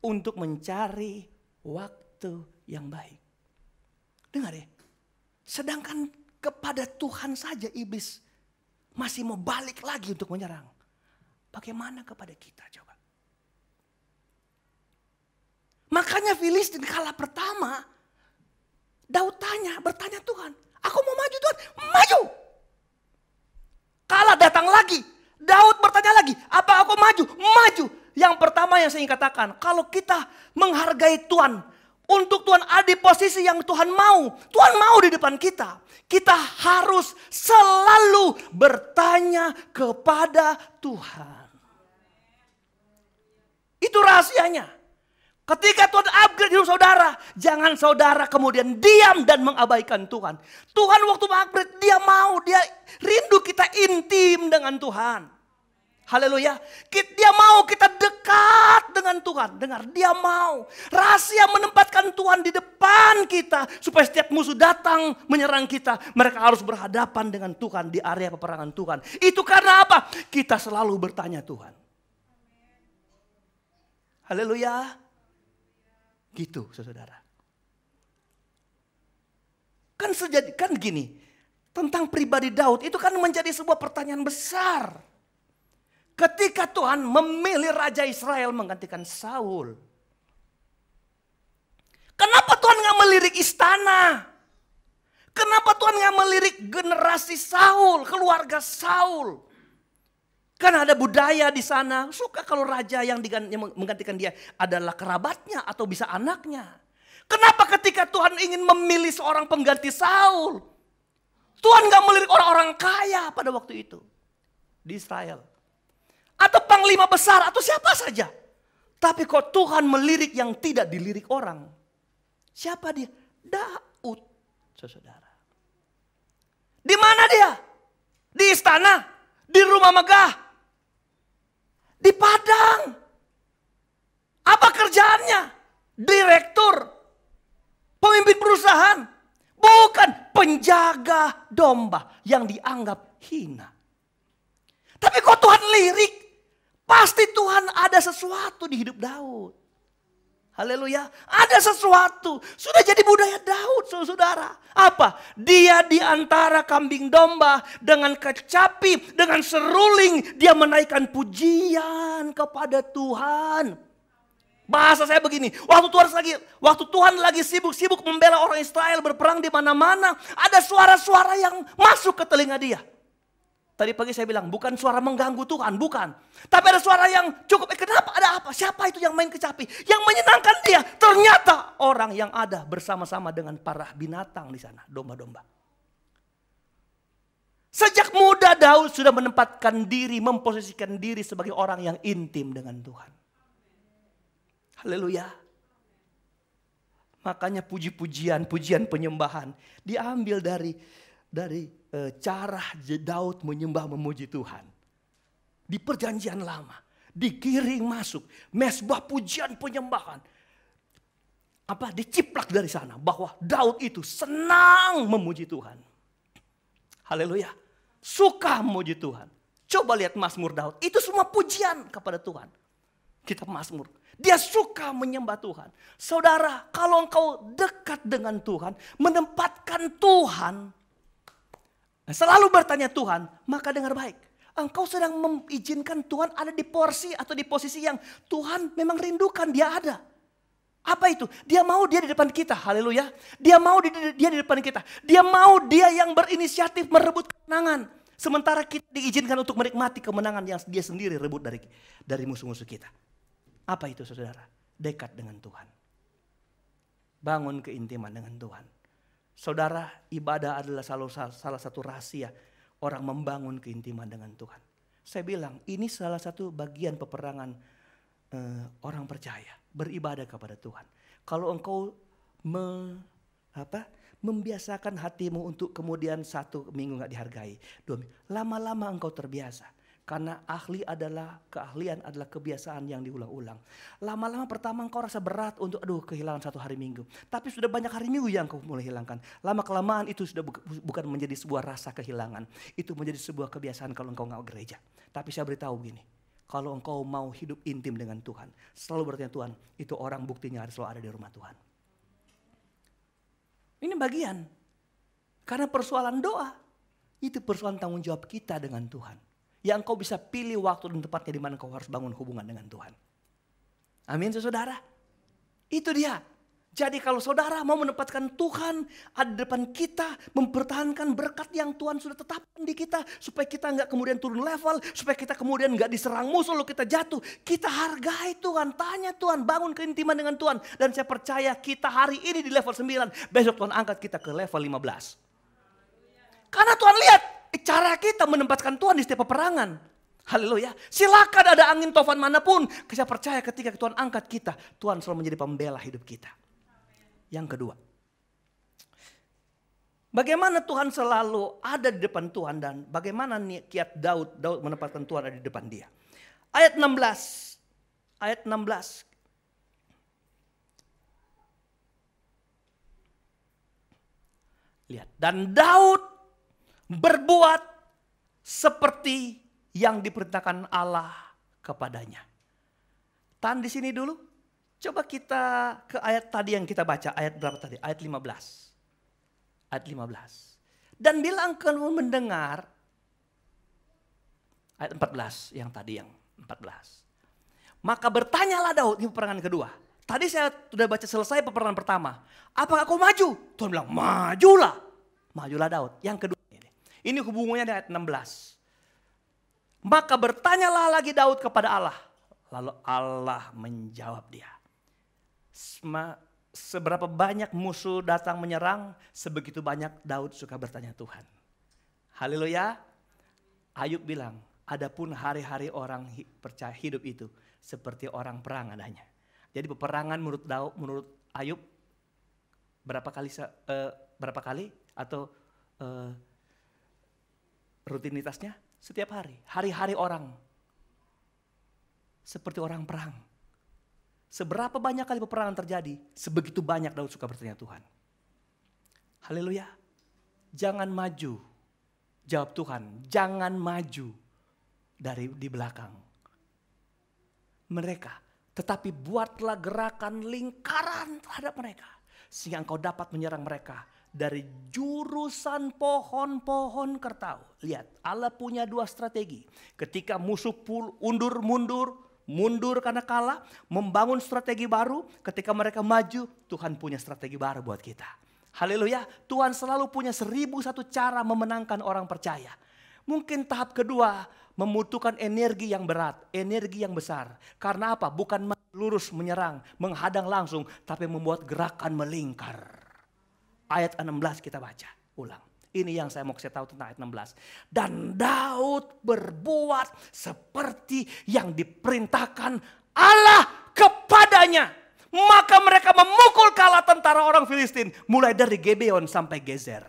untuk mencari waktu yang baik. Dengar ya. Sedangkan kepada Tuhan saja iblis masih mau balik lagi untuk menyerang. Bagaimana kepada kita coba? Makanya Filistin kalah pertama. Daud bertanya Tuhan. Aku mau maju Tuhan, maju. Kalah datang lagi. Daud bertanya lagi, apa aku maju? Maju. Yang pertama yang saya ingin katakan, kalau kita menghargai Tuhan, untuk Tuhan ada di posisi yang Tuhan mau di depan kita. Kita harus selalu bertanya kepada Tuhan. Itu rahasianya. Ketika Tuhan upgrade hidup saudara, jangan saudara kemudian diam dan mengabaikan Tuhan. Tuhan waktu mengupgrade, dia rindu kita intim dengan Tuhan. Haleluya. Dia mau kita dekat dengan Tuhan. Dengar, dia mau. Rahasia menempatkan Tuhan di depan kita. Supaya setiap musuh datang menyerang kita, mereka harus berhadapan dengan Tuhan di area peperangan Tuhan. Itu karena apa? Kita selalu bertanya Tuhan. Haleluya. Gitu saudara. Kan gini, tentang pribadi Daud itu kan menjadi sebuah pertanyaan besar. Ketika Tuhan memilih Raja Israel menggantikan Saul. Kenapa Tuhan gak melirik istana? Kenapa Tuhan gak melirik generasi Saul, keluarga Saul? Kan ada budaya di sana, suka kalau raja yang menggantikan dia adalah kerabatnya atau bisa anaknya. Kenapa ketika Tuhan ingin memilih seorang pengganti Saul, Tuhan gak melirik orang-orang kaya pada waktu itu di Israel. Atau panglima besar atau siapa saja. Tapi kok Tuhan melirik yang tidak dilirik orang. Siapa dia? Daud, saudara. Di mana dia? Di istana, di rumah megah, di padang. Apa kerjaannya? Direktur, pemimpin perusahaan. Bukan, penjaga domba yang dianggap hina. Tapi kok Tuhan lirik? Pasti Tuhan ada sesuatu di hidup Daud. Haleluya. Ada sesuatu. Sudah jadi budaya Daud, saudara. Apa? Dia di antara kambing domba dengan kecapi, dengan seruling. Dia menaikkan pujian kepada Tuhan. Bahasa saya begini. Waktu Tuhan lagi sibuk-sibuk membela orang Israel berperang di mana-mana. Ada suara-suara yang masuk ke telinga dia. Tadi pagi saya bilang bukan suara mengganggu Tuhan, bukan. Tapi ada suara yang cukup, kenapa, ada apa? Siapa itu yang main kecapi? Yang menyenangkan dia, ternyata orang yang ada bersama-sama dengan para binatang di sana, domba-domba. Sejak muda Daud sudah menempatkan diri, memposisikan diri sebagai orang yang intim dengan Tuhan. Haleluya. Makanya puji-pujian, pujian penyembahan diambil dari cara Daud menyembah memuji Tuhan. Di perjanjian lama. Digiring masuk. Mezbah pujian penyembahan. Diciplak dari sana. Bahwa Daud itu senang memuji Tuhan. Haleluya. Suka memuji Tuhan. Coba lihat Mazmur Daud. Itu semua pujian kepada Tuhan. Kitab Mazmur. Dia suka menyembah Tuhan. Saudara, kalau engkau dekat dengan Tuhan. Menempatkan Tuhan. Selalu bertanya Tuhan, maka dengar baik. Engkau sedang mengizinkan Tuhan ada di porsi atau di posisi yang Tuhan memang rindukan dia ada. Apa itu? Dia mau dia di depan kita, haleluya. Dia mau dia di depan kita. Dia mau dia yang berinisiatif merebut kemenangan. Sementara kita diizinkan untuk menikmati kemenangan yang dia sendiri rebut dari musuh-musuh kita. Apa itu saudara? Dekat dengan Tuhan. Bangun keintiman dengan Tuhan. Saudara, ibadah adalah salah satu rahasia orang membangun keintiman dengan Tuhan. Saya bilang ini salah satu bagian peperangan orang percaya. Beribadah kepada Tuhan. Kalau engkau membiasakan hatimu untuk kemudian 1 minggu gak dihargai. 2 minggu. Lama-lama engkau terbiasa. Karena keahlian adalah kebiasaan yang diulang-ulang. Lama-lama pertama engkau rasa berat untuk kehilangan 1 hari Minggu. Tapi sudah banyak hari Minggu yang engkau mulai hilangkan. Lama-kelamaan itu sudah bukan menjadi sebuah rasa kehilangan. Itu menjadi sebuah kebiasaan kalau engkau gak gereja. Tapi saya beritahu begini. Kalau engkau mau hidup intim dengan Tuhan. Selalu bertanya Tuhan. Itu orang buktinya selalu ada di rumah Tuhan. Ini bagian. Karena persoalan doa. Itu persoalan tanggung jawab kita dengan Tuhan. Yang engkau bisa pilih waktu dan tempatnya di mana engkau harus bangun hubungan dengan Tuhan. Amin saudara. Itu dia. Jadi kalau saudara mau menempatkan Tuhan ada di depan kita. Mempertahankan berkat yang Tuhan sudah tetapkan di kita. Supaya kita nggak kemudian turun level. Supaya kita kemudian nggak diserang musuh lalu kita jatuh. Kita hargai Tuhan. Tanya Tuhan. Bangun keintiman dengan Tuhan. Dan saya percaya kita hari ini di level 9. Besok Tuhan angkat kita ke level 15. Karena Tuhan lihat. Cara kita menempatkan Tuhan di setiap peperangan. Haleluya. Silakan ada angin tofan manapun. Saya percaya ketika Tuhan angkat kita. Tuhan selalu menjadi pembela hidup kita. Yang kedua. Bagaimana Tuhan selalu ada di depan Tuhan. Dan bagaimana kiat Daud menempatkan Tuhan ada di depan dia. Ayat 16. Ayat 16. Lihat. Dan Daud berbuat seperti yang diperintahkan Allah kepadanya. Tahan di sini dulu. Coba kita ke ayat tadi yang kita baca. Ayat berapa tadi? Ayat 15. Ayat 15. Dan bilang kamu mendengar, ayat 14 yang tadi yang 14. Maka bertanyalah Daud, ini peperangan kedua. Tadi saya sudah baca selesai peperangan pertama. Apakah kau maju? Tuhan bilang, majulah. Majulah Daud. Yang kedua ini hubungannya dengan ayat 16. Maka bertanyalah lagi Daud kepada Allah. Lalu Allah menjawab dia. Seberapa banyak musuh datang menyerang, sebegitu banyak Daud suka bertanya Tuhan. Haleluya. Ayub bilang, adapun hari-hari orang percaya hidup itu seperti orang perang adanya. Jadi peperangan menurut Ayub berapa kali atau rutinitasnya setiap hari. Hari-hari orang seperti orang perang. Seberapa banyak kali peperangan terjadi, sebegitu banyak Daud suka bertanya Tuhan. Haleluya. Jangan maju. Jawab Tuhan, jangan maju dari di belakang mereka. Tetapi buatlah gerakan lingkaran terhadap mereka. Sehingga engkau dapat menyerang mereka dari jurusan pohon-pohon kertau. Lihat, Allah punya dua strategi. Ketika musuh mundur karena kalah, membangun strategi baru. Ketika mereka maju, Tuhan punya strategi baru buat kita. Haleluya, Tuhan selalu punya 1001 cara memenangkan orang percaya. Mungkin tahap kedua membutuhkan energi yang berat, energi yang besar. Karena apa? Bukan lurus menyerang, menghadang langsung, tapi membuat gerakan melingkar. Ayat 16 kita baca, ulang. Ini yang saya mau kasih tahu tentang ayat 16. Dan Daud berbuat seperti yang diperintahkan Allah kepadanya. Maka mereka memukul kalah tentara orang Filistin. Mulai dari Gibeon sampai Gezer.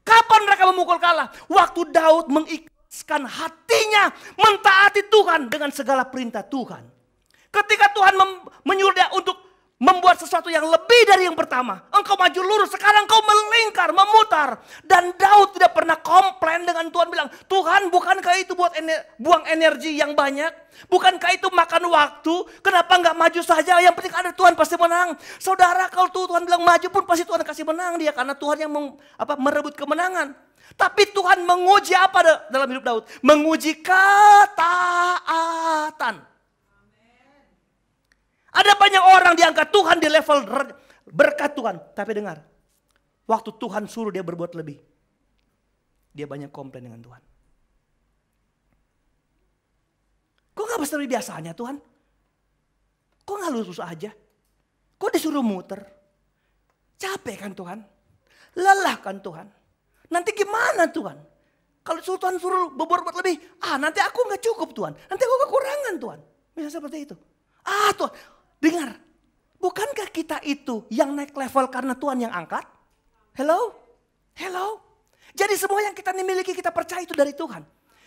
Kapan mereka memukul kalah? Waktu Daud mengikhlaskan hatinya mentaati Tuhan dengan segala perintah Tuhan. Ketika Tuhan menyuruh dia untuk membuat sesuatu yang lebih dari yang pertama. Engkau maju lurus, sekarang engkau melingkar, memutar. Dan Daud tidak pernah komplain dengan Tuhan, bilang, Tuhan bukankah itu buat buang energi yang banyak? Bukankah itu makan waktu? Kenapa enggak maju saja? Yang penting ada Tuhan pasti menang. Saudara, kalau Tuhan bilang maju pun pasti Tuhan kasih menang dia. Karena Tuhan yang merebut kemenangan. Tapi Tuhan menguji apa dalam hidup Daud? Menguji ketaatan. Ada banyak orang diangkat Tuhan di level berkat Tuhan. Tapi dengar, waktu Tuhan suruh dia berbuat lebih, dia banyak komplain dengan Tuhan. Kok gak seperti biasanya Tuhan? Kok gak lurus aja? Kok disuruh muter? Capek kan Tuhan? Lelah kan Tuhan? Nanti gimana Tuhan? Kalau Tuhan suruh berbuat lebih, nanti aku gak cukup Tuhan. Nanti aku kekurangan Tuhan. Bisa seperti itu. Tuhan, dengar, bukankah kita itu yang naik level karena Tuhan yang angkat? Hello? Jadi semua yang kita miliki, kita percaya itu dari Tuhan.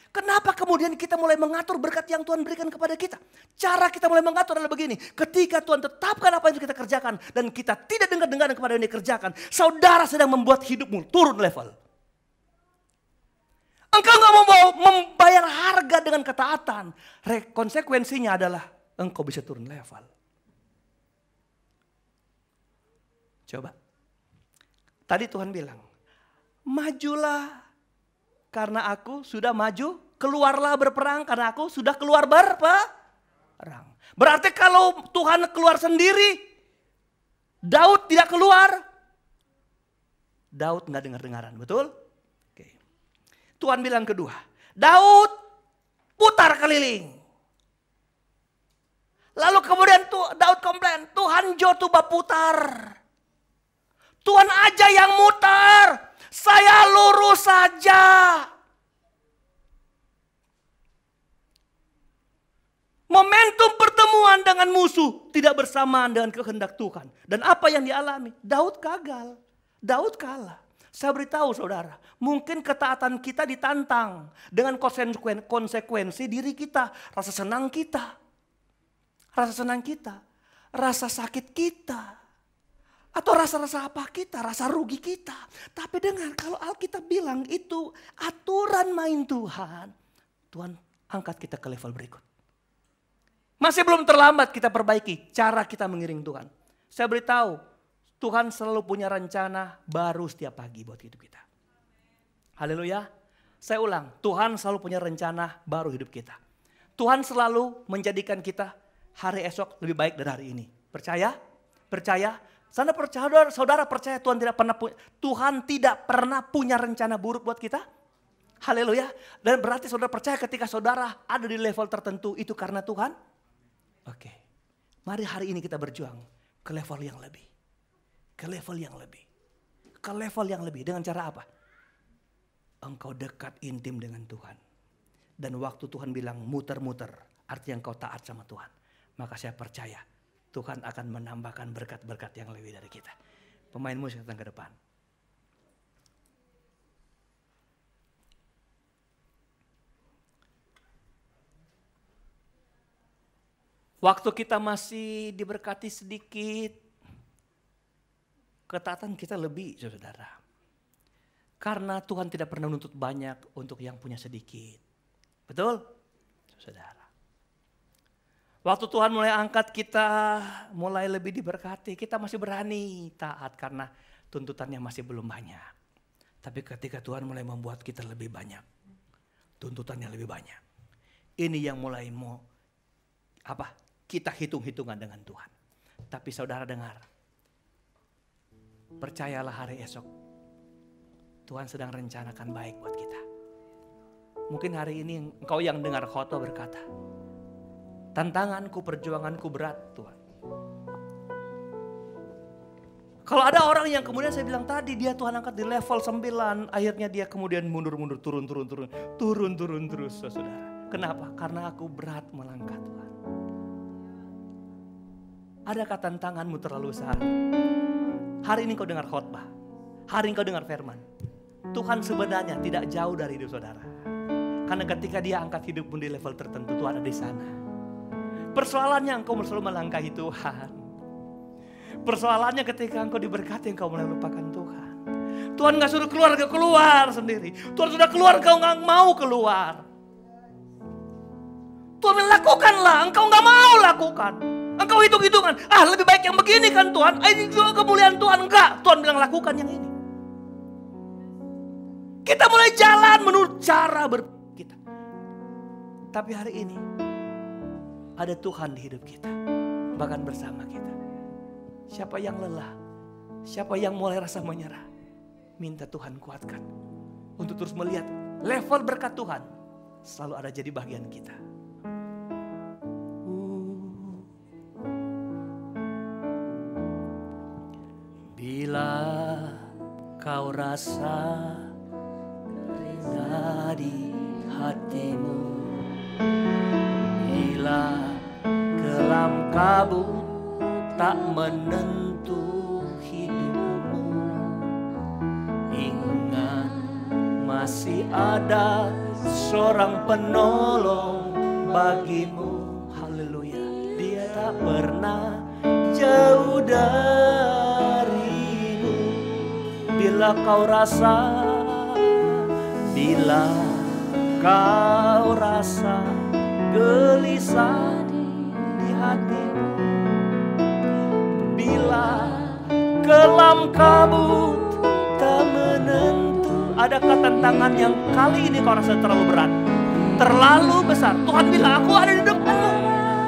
Kenapa kemudian kita mulai mengatur berkat yang Tuhan berikan kepada kita? Cara kita mulai mengatur adalah begini. Ketika Tuhan tetapkan apa yang kita kerjakan dan kita tidak dengar-dengar kepada yang dikerjakan, saudara sedang membuat hidupmu turun level. Engkau gak mau membayar harga dengan ketaatan. Konsekuensinya adalah engkau bisa turun level. Coba. Tadi Tuhan bilang, majulah karena aku sudah maju. Keluarlah berperang karena aku sudah keluar berperang. Berarti kalau Tuhan keluar sendiri, Daud tidak keluar. Daud gak dengar-dengaran, betul? Oke. Tuhan bilang kedua, Daud putar keliling. Lalu kemudian Daud komplain, Tuhan coba putar. Tuhan aja yang mutar, saya lurus saja. Momentum pertemuan dengan musuh tidak bersamaan dengan kehendak Tuhan. Dan apa yang dialami? Daud gagal, Daud kalah. Saya beritahu saudara, mungkin ketaatan kita ditantang dengan konsekuensi diri kita, rasa senang kita, rasa sakit kita. Atau rasa-rasa apa kita, rasa rugi kita. Tapi dengar, kalau Alkitab bilang itu aturan main Tuhan. Tuhan angkat kita ke level berikut. Masih belum terlambat kita perbaiki cara kita mengiring Tuhan. Saya beritahu, Tuhan selalu punya rencana baru setiap pagi buat hidup kita. Haleluya. Saya ulang, Tuhan selalu punya rencana baru hidup kita. Tuhan selalu menjadikan kita hari esok lebih baik dari hari ini. Percaya? Percaya? Saudara percaya Tuhan tidak pernah punya rencana buruk buat kita? Haleluya. Dan berarti saudara percaya ketika saudara ada di level tertentu itu karena Tuhan? Oke. Mari hari ini kita berjuang ke level yang lebih. Ke level yang lebih. Ke level yang lebih. Dengan cara apa? Engkau dekat intim dengan Tuhan. Dan waktu Tuhan bilang muter-muter, artinya engkau taat sama Tuhan. Maka saya percaya Tuhan akan menambahkan berkat-berkat yang lebih dari kita. Pemain musik datang ke depan. Waktu kita masih diberkati sedikit, ketaatan kita lebih, saudara. Karena Tuhan tidak pernah menuntut banyak untuk yang punya sedikit. Betul? Saudara. Waktu Tuhan mulai angkat kita, mulai lebih diberkati, kita masih berani taat karena tuntutannya masih belum banyak. Tapi ketika Tuhan mulai membuat kita lebih banyak, tuntutannya lebih banyak. Ini yang mulai kita hitung-hitungan dengan Tuhan. Tapi saudara dengar, percayalah hari esok Tuhan sedang rencanakan baik buat kita. Mungkin hari ini engkau yang dengar khotbah berkata, tantanganku, perjuanganku berat Tuhan. Kalau ada orang yang kemudian saya bilang tadi dia Tuhan angkat di level 9, akhirnya dia kemudian mundur, turun terus saudara. Kenapa? Karena aku berat melangkah Tuhan. Adakah tantanganmu terlalu besar? Hari ini kau dengar khotbah, hari ini kau dengar firman. Tuhan sebenarnya tidak jauh dari hidup saudara. Karena ketika dia angkat hidupmu di level tertentu, Tuhan ada di sana. Persoalannya engkau selalu melangkahi Tuhan. Persoalannya ketika engkau diberkati, engkau mulai lupakan Tuhan. Tuhan gak suruh keluar sendiri. Tuhan sudah keluar, engkau gak mau keluar. Tuhan melakukanlah, engkau gak mau lakukan. Engkau hitung-hitungan, lebih baik yang begini kan Tuhan. Ini juga kemuliaan Tuhan. Enggak, Tuhan bilang lakukan yang ini. Kita mulai jalan menurut cara berpikir kita. Tapi hari ini ada Tuhan di hidup kita. Bahkan bersama kita. Siapa yang lelah, siapa yang mulai rasa menyerah, minta Tuhan kuatkan. Untuk terus melihat level berkat Tuhan selalu ada jadi bagian kita. Bila kau rasa di hatimu, bila kelam kabut tak menentu hidupmu, ingat masih ada seorang penolong bagimu. Haleluya. Dia tak pernah jauh darimu. Bila kau rasa, bila kau rasa gelisah di hatimu, bila kelam kabut tak menentu. Adakah tantangan yang kali ini kau rasa terlalu berat, terlalu besar? Tuhan bilang, aku ada di depanmu,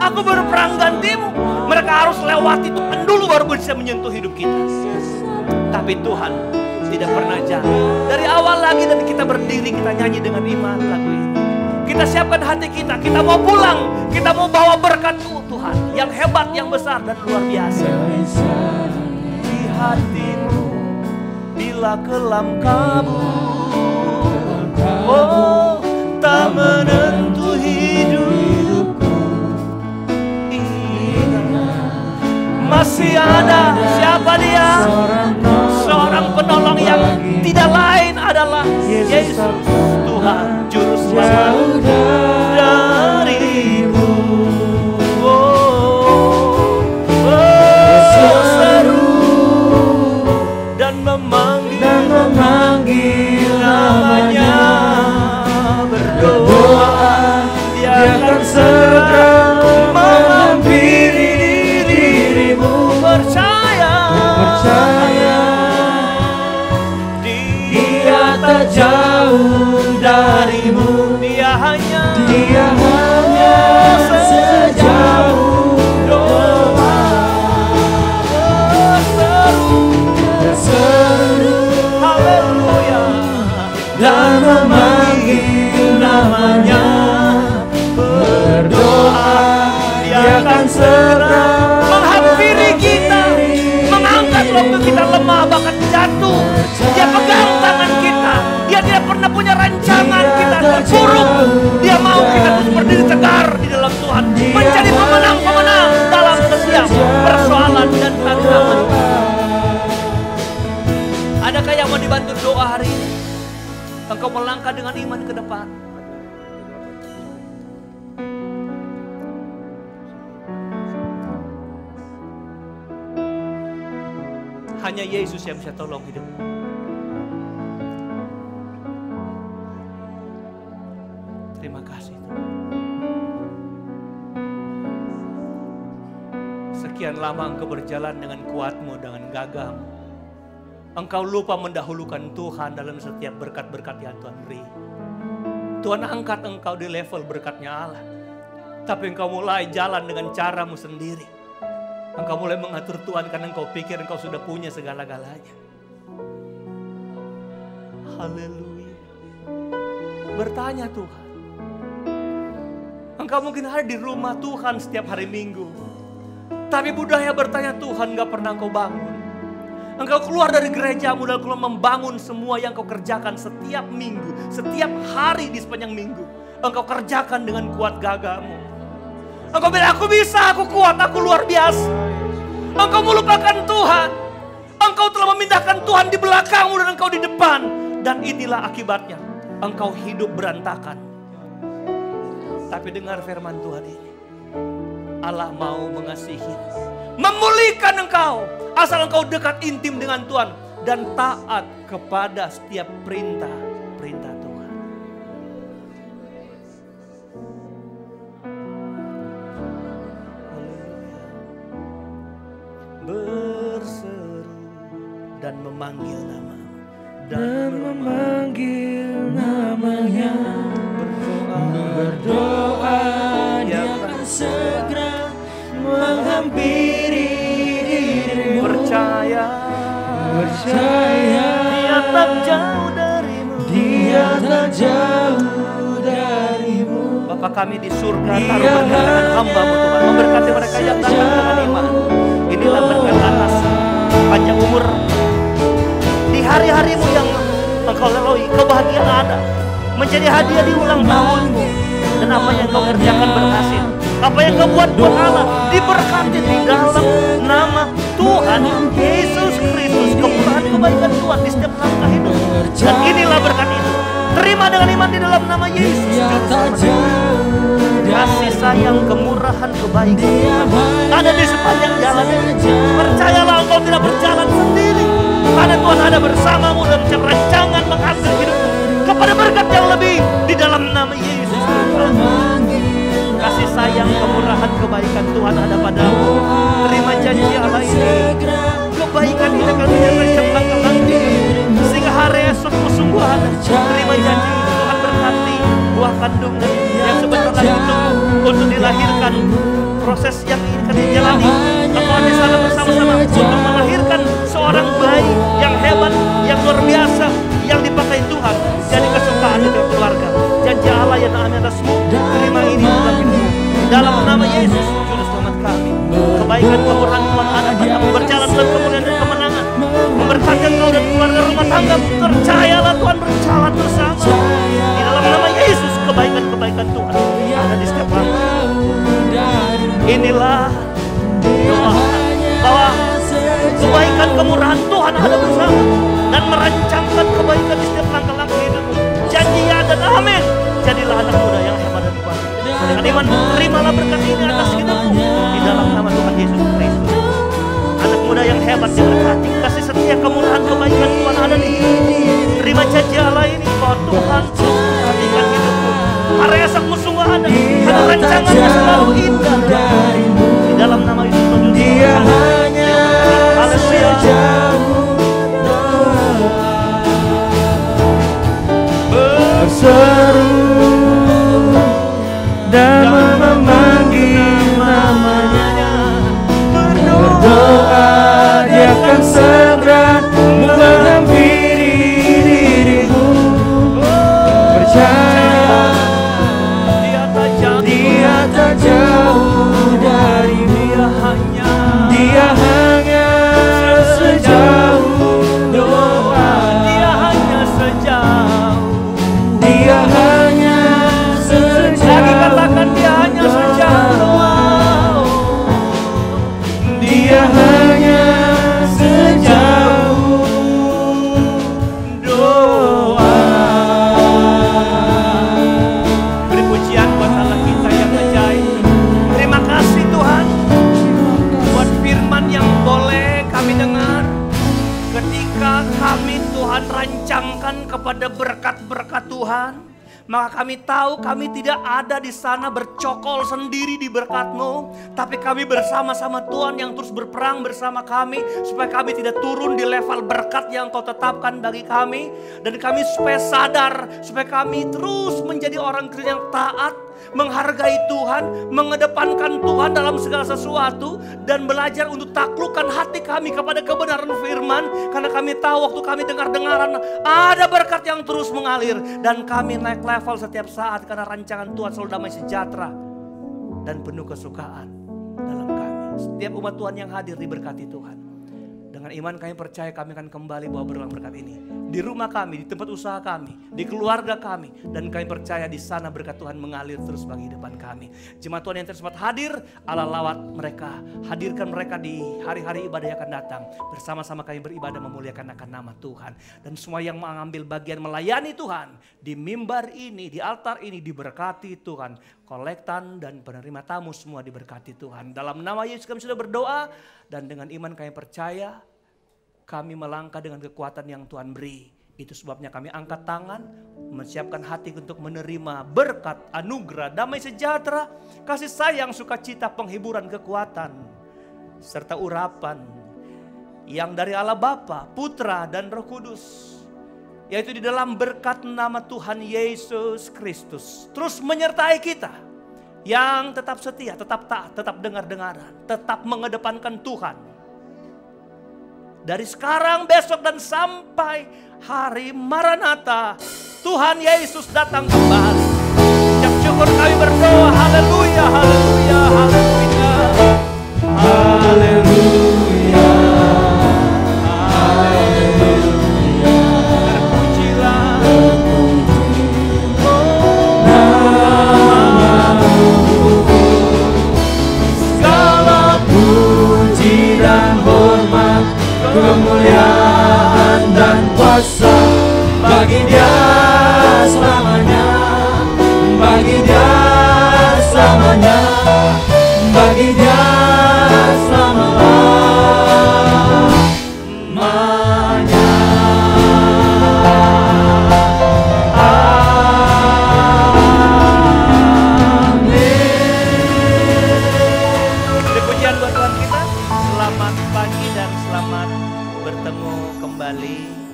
aku berperang gantimu. Mereka harus lewati Tuhan dulu baru bisa menyentuh hidup kita. Tapi Tuhan tidak pernah jauh. Dari awal lagi dan kita berdiri, kita nyanyi dengan iman lagu ini. Kita siapkan hati kita mau pulang, kita mau bawa berkat Tuhan yang hebat, yang besar dan luar biasa. Di hatimu, bila kelam kabut, tak menentu hidupku, ingat masih ada siapa dia? Seorang penolong yang tidak lain adalah Yesus, Tuhan Juru Selamat darimu. Seru dan memanggil namanya, berdoa dia akan segera menghampiri dirimu. Percaya darimu. Dia hanya sejauh doa, berseru, haleluya, dan memanggil namanya. Berdoa, dia akan segera menghampiri kita, mengangkat waktu kita lemah bahkan jatuh. Dia pegang tangan kita. Dia tidak pernah punya rancangan kita terpuruk. Dia mau kita terus berdiri tegar di dalam Tuhan, menjadi pemenang-pemenang dalam setiap persoalan dan tantangan. Adakah yang mau dibantu doa hari ini? Engkau melangkah dengan iman ke depan. Hanya Yesus yang bisa tolong hidupmu. Terima kasih Tuhan. Sekian lama engkau berjalan dengan kuatmu, dengan gagahmu. Engkau lupa mendahulukan Tuhan dalam setiap berkat-berkat yang Tuhan beri. Tuhan angkat engkau di level berkatnya Allah. Tapi engkau mulai jalan dengan caramu sendiri. Engkau mulai mengatur Tuhan karena engkau pikir engkau sudah punya segala-galanya. Haleluya. Bertanya Tuhan. Engkau mungkin ada di rumah Tuhan setiap hari Minggu. Tapi budaya bertanya Tuhan gak pernah engkau bangun. Engkau keluar dari gerejamu dan keluar membangun semua yang kau kerjakan setiap minggu. Setiap hari di sepanjang minggu. Engkau kerjakan dengan kuat gagahmu. Engkau bilang aku bisa, aku kuat, aku luar biasa. Engkau melupakan Tuhan. Engkau telah memindahkan Tuhan di belakangmu dan engkau di depan. Dan inilah akibatnya. Engkau hidup berantakan. Tapi dengar firman Tuhan ini. Allah mau mengasihi, memulihkan engkau. Asal engkau dekat intim dengan Tuhan. Dan taat kepada setiap perintah Tuhan. Berseru dan memanggil nama. dan memanggil namanya. Berdoa, dia akan segera menghampiri dirimu. Percaya, dia tak jauh darimu. Dia tak jauh darimu. Bapa kami di surga, taruh berkat dengan hamba-Mu Tuhan, memberkati mereka yang datang dengan iman. Inilah berkat atas panjang umur di hari-harimu yang engkau lalui, kebahagiaan ada, menjadi hadiah di ulang tahunmu. Dan apa yang kau kerjakan berhasil, apa yang kau buat Allah diberkati di dalam nama Tuhan Yesus Kristus. Kemurahan kebaikan Tuhan di setiap langkah hidup. Dan inilah berkat itu, terima dengan iman di dalam nama Yesus. Kasih sayang, kemurahan, kebaikan ada di sepanjang jalan. Percayalah, engkau tidak berjalan sendiri, karena Tuhan ada bersamamu dalam rancangan mengatur hidupmu kepada berkat yang lebih di dalam nama Yesus. Kasih sayang, kemurahan, kebaikan Tuhan ada padamu. Terima janji Allah ini, kebaikan ini akan menyertai setiap langkah-langkah, sehingga hari esok sungguh ada. Terima janji itu, Tuhan berkati buah kandungan yang sebentar lagi untuk dilahirkan. Proses yang ingin dijalani, engkau di sana bersama-sama untuk melahirkan seorang bayi yang hebat, yang luar biasa, yang dipakai Tuhan jadi kesukaan di keluarga. Janji Allah yang amin atasmu, terima ini dalam hidupmu. Dalam nama Yesus Juru Selamat kami, kebaikan kemurahan Tuhan ada padamu, berjalan dalam kemuliaan dan kemenangan, memberkati engkau dan keluarga rumah tangga. Percayalah Tuhan berjalan bersama. Di dalam nama Yesus, kebaikan-kebaikan Tuhan ada di setiap langkah. Inilah doa bahwa kebaikan kemurahan Tuhan ada bersama dan merancangkan kebaikan di setiap langkah-langkah hidupmu. Janji ya dan amin. Jadilah anak muda yang hebat dan kuat. Dengan iman terimalah berkat ini atas hidupmu di dalam nama Tuhan Yesus Kristus. Anak muda yang hebat diberkati, kasih setia, kemurahan, kebaikan Tuhan ada di hidupmu. Terima janji Allah ini bahwa Tuhan perhatikan hidupmu. Hari esokmu sungguh ada, karena rancangannya selalu indah. Di dalam nama Yesus Kristus, dia hanya sejauh berseru rancangkan kepada berkat-berkat Tuhan, maka kami tahu kami tidak ada di sana bercokol sendiri di berkat-Mu, tapi kami bersama-sama Tuhan yang terus berperang bersama kami, supaya kami tidak turun di level berkat yang Kau tetapkan bagi kami. Dan kami supaya sadar, supaya kami terus menjadi orang Kristen yang taat, menghargai Tuhan, mengedepankan Tuhan dalam segala sesuatu, dan belajar untuk taklukkan hati kami kepada kebenaran firman. Karena kami tahu waktu kami dengar-dengaran ada berkat yang terus mengalir, dan kami naik level setiap saat karena rancangan Tuhan selalu damai sejahtera dan penuh kesukaan dalam kami. Setiap umat Tuhan yang hadir diberkati Tuhan. Dengan iman kami percaya kami akan kembali bawa berulang berkat ini di rumah kami, di tempat usaha kami, di keluarga kami, dan kami percaya di sana berkat Tuhan mengalir terus bagi depan kami. Jemaat Tuhan yang tersebut hadir, Allah lawat mereka, hadirkan mereka di hari-hari ibadah yang akan datang. Bersama-sama kami beribadah memuliakan akan nama Tuhan, dan semua yang mengambil bagian melayani Tuhan di mimbar ini, di altar ini diberkati Tuhan. Kolektan dan penerima tamu semua diberkati Tuhan. Dalam nama Yesus kami sudah berdoa, dan dengan iman kami percaya kami melangkah dengan kekuatan yang Tuhan beri. Itu sebabnya kami angkat tangan, menyiapkan hati untuk menerima berkat, anugerah, damai sejahtera, kasih sayang, sukacita, penghiburan, kekuatan, serta urapan yang dari Allah Bapa, Putra, dan Roh Kudus. Yaitu di dalam berkat nama Tuhan Yesus Kristus terus menyertai kita, yang tetap setia, tetap taat, tetap dengar-dengaran, tetap mengedepankan Tuhan. Dari sekarang, besok, dan sampai hari Maranatha, Tuhan Yesus datang kembali. Ucap syukur kami berdoa, haleluya, haleluya, haleluya, haleluya. Kemuliaan dan kuasa bagi Dia selamanya, bagi Dia selamanya, bagi Dia selama-lamanya. Amin. Pujian buat Tuhan kita. Selamat pagi dan selamat bertemu kembali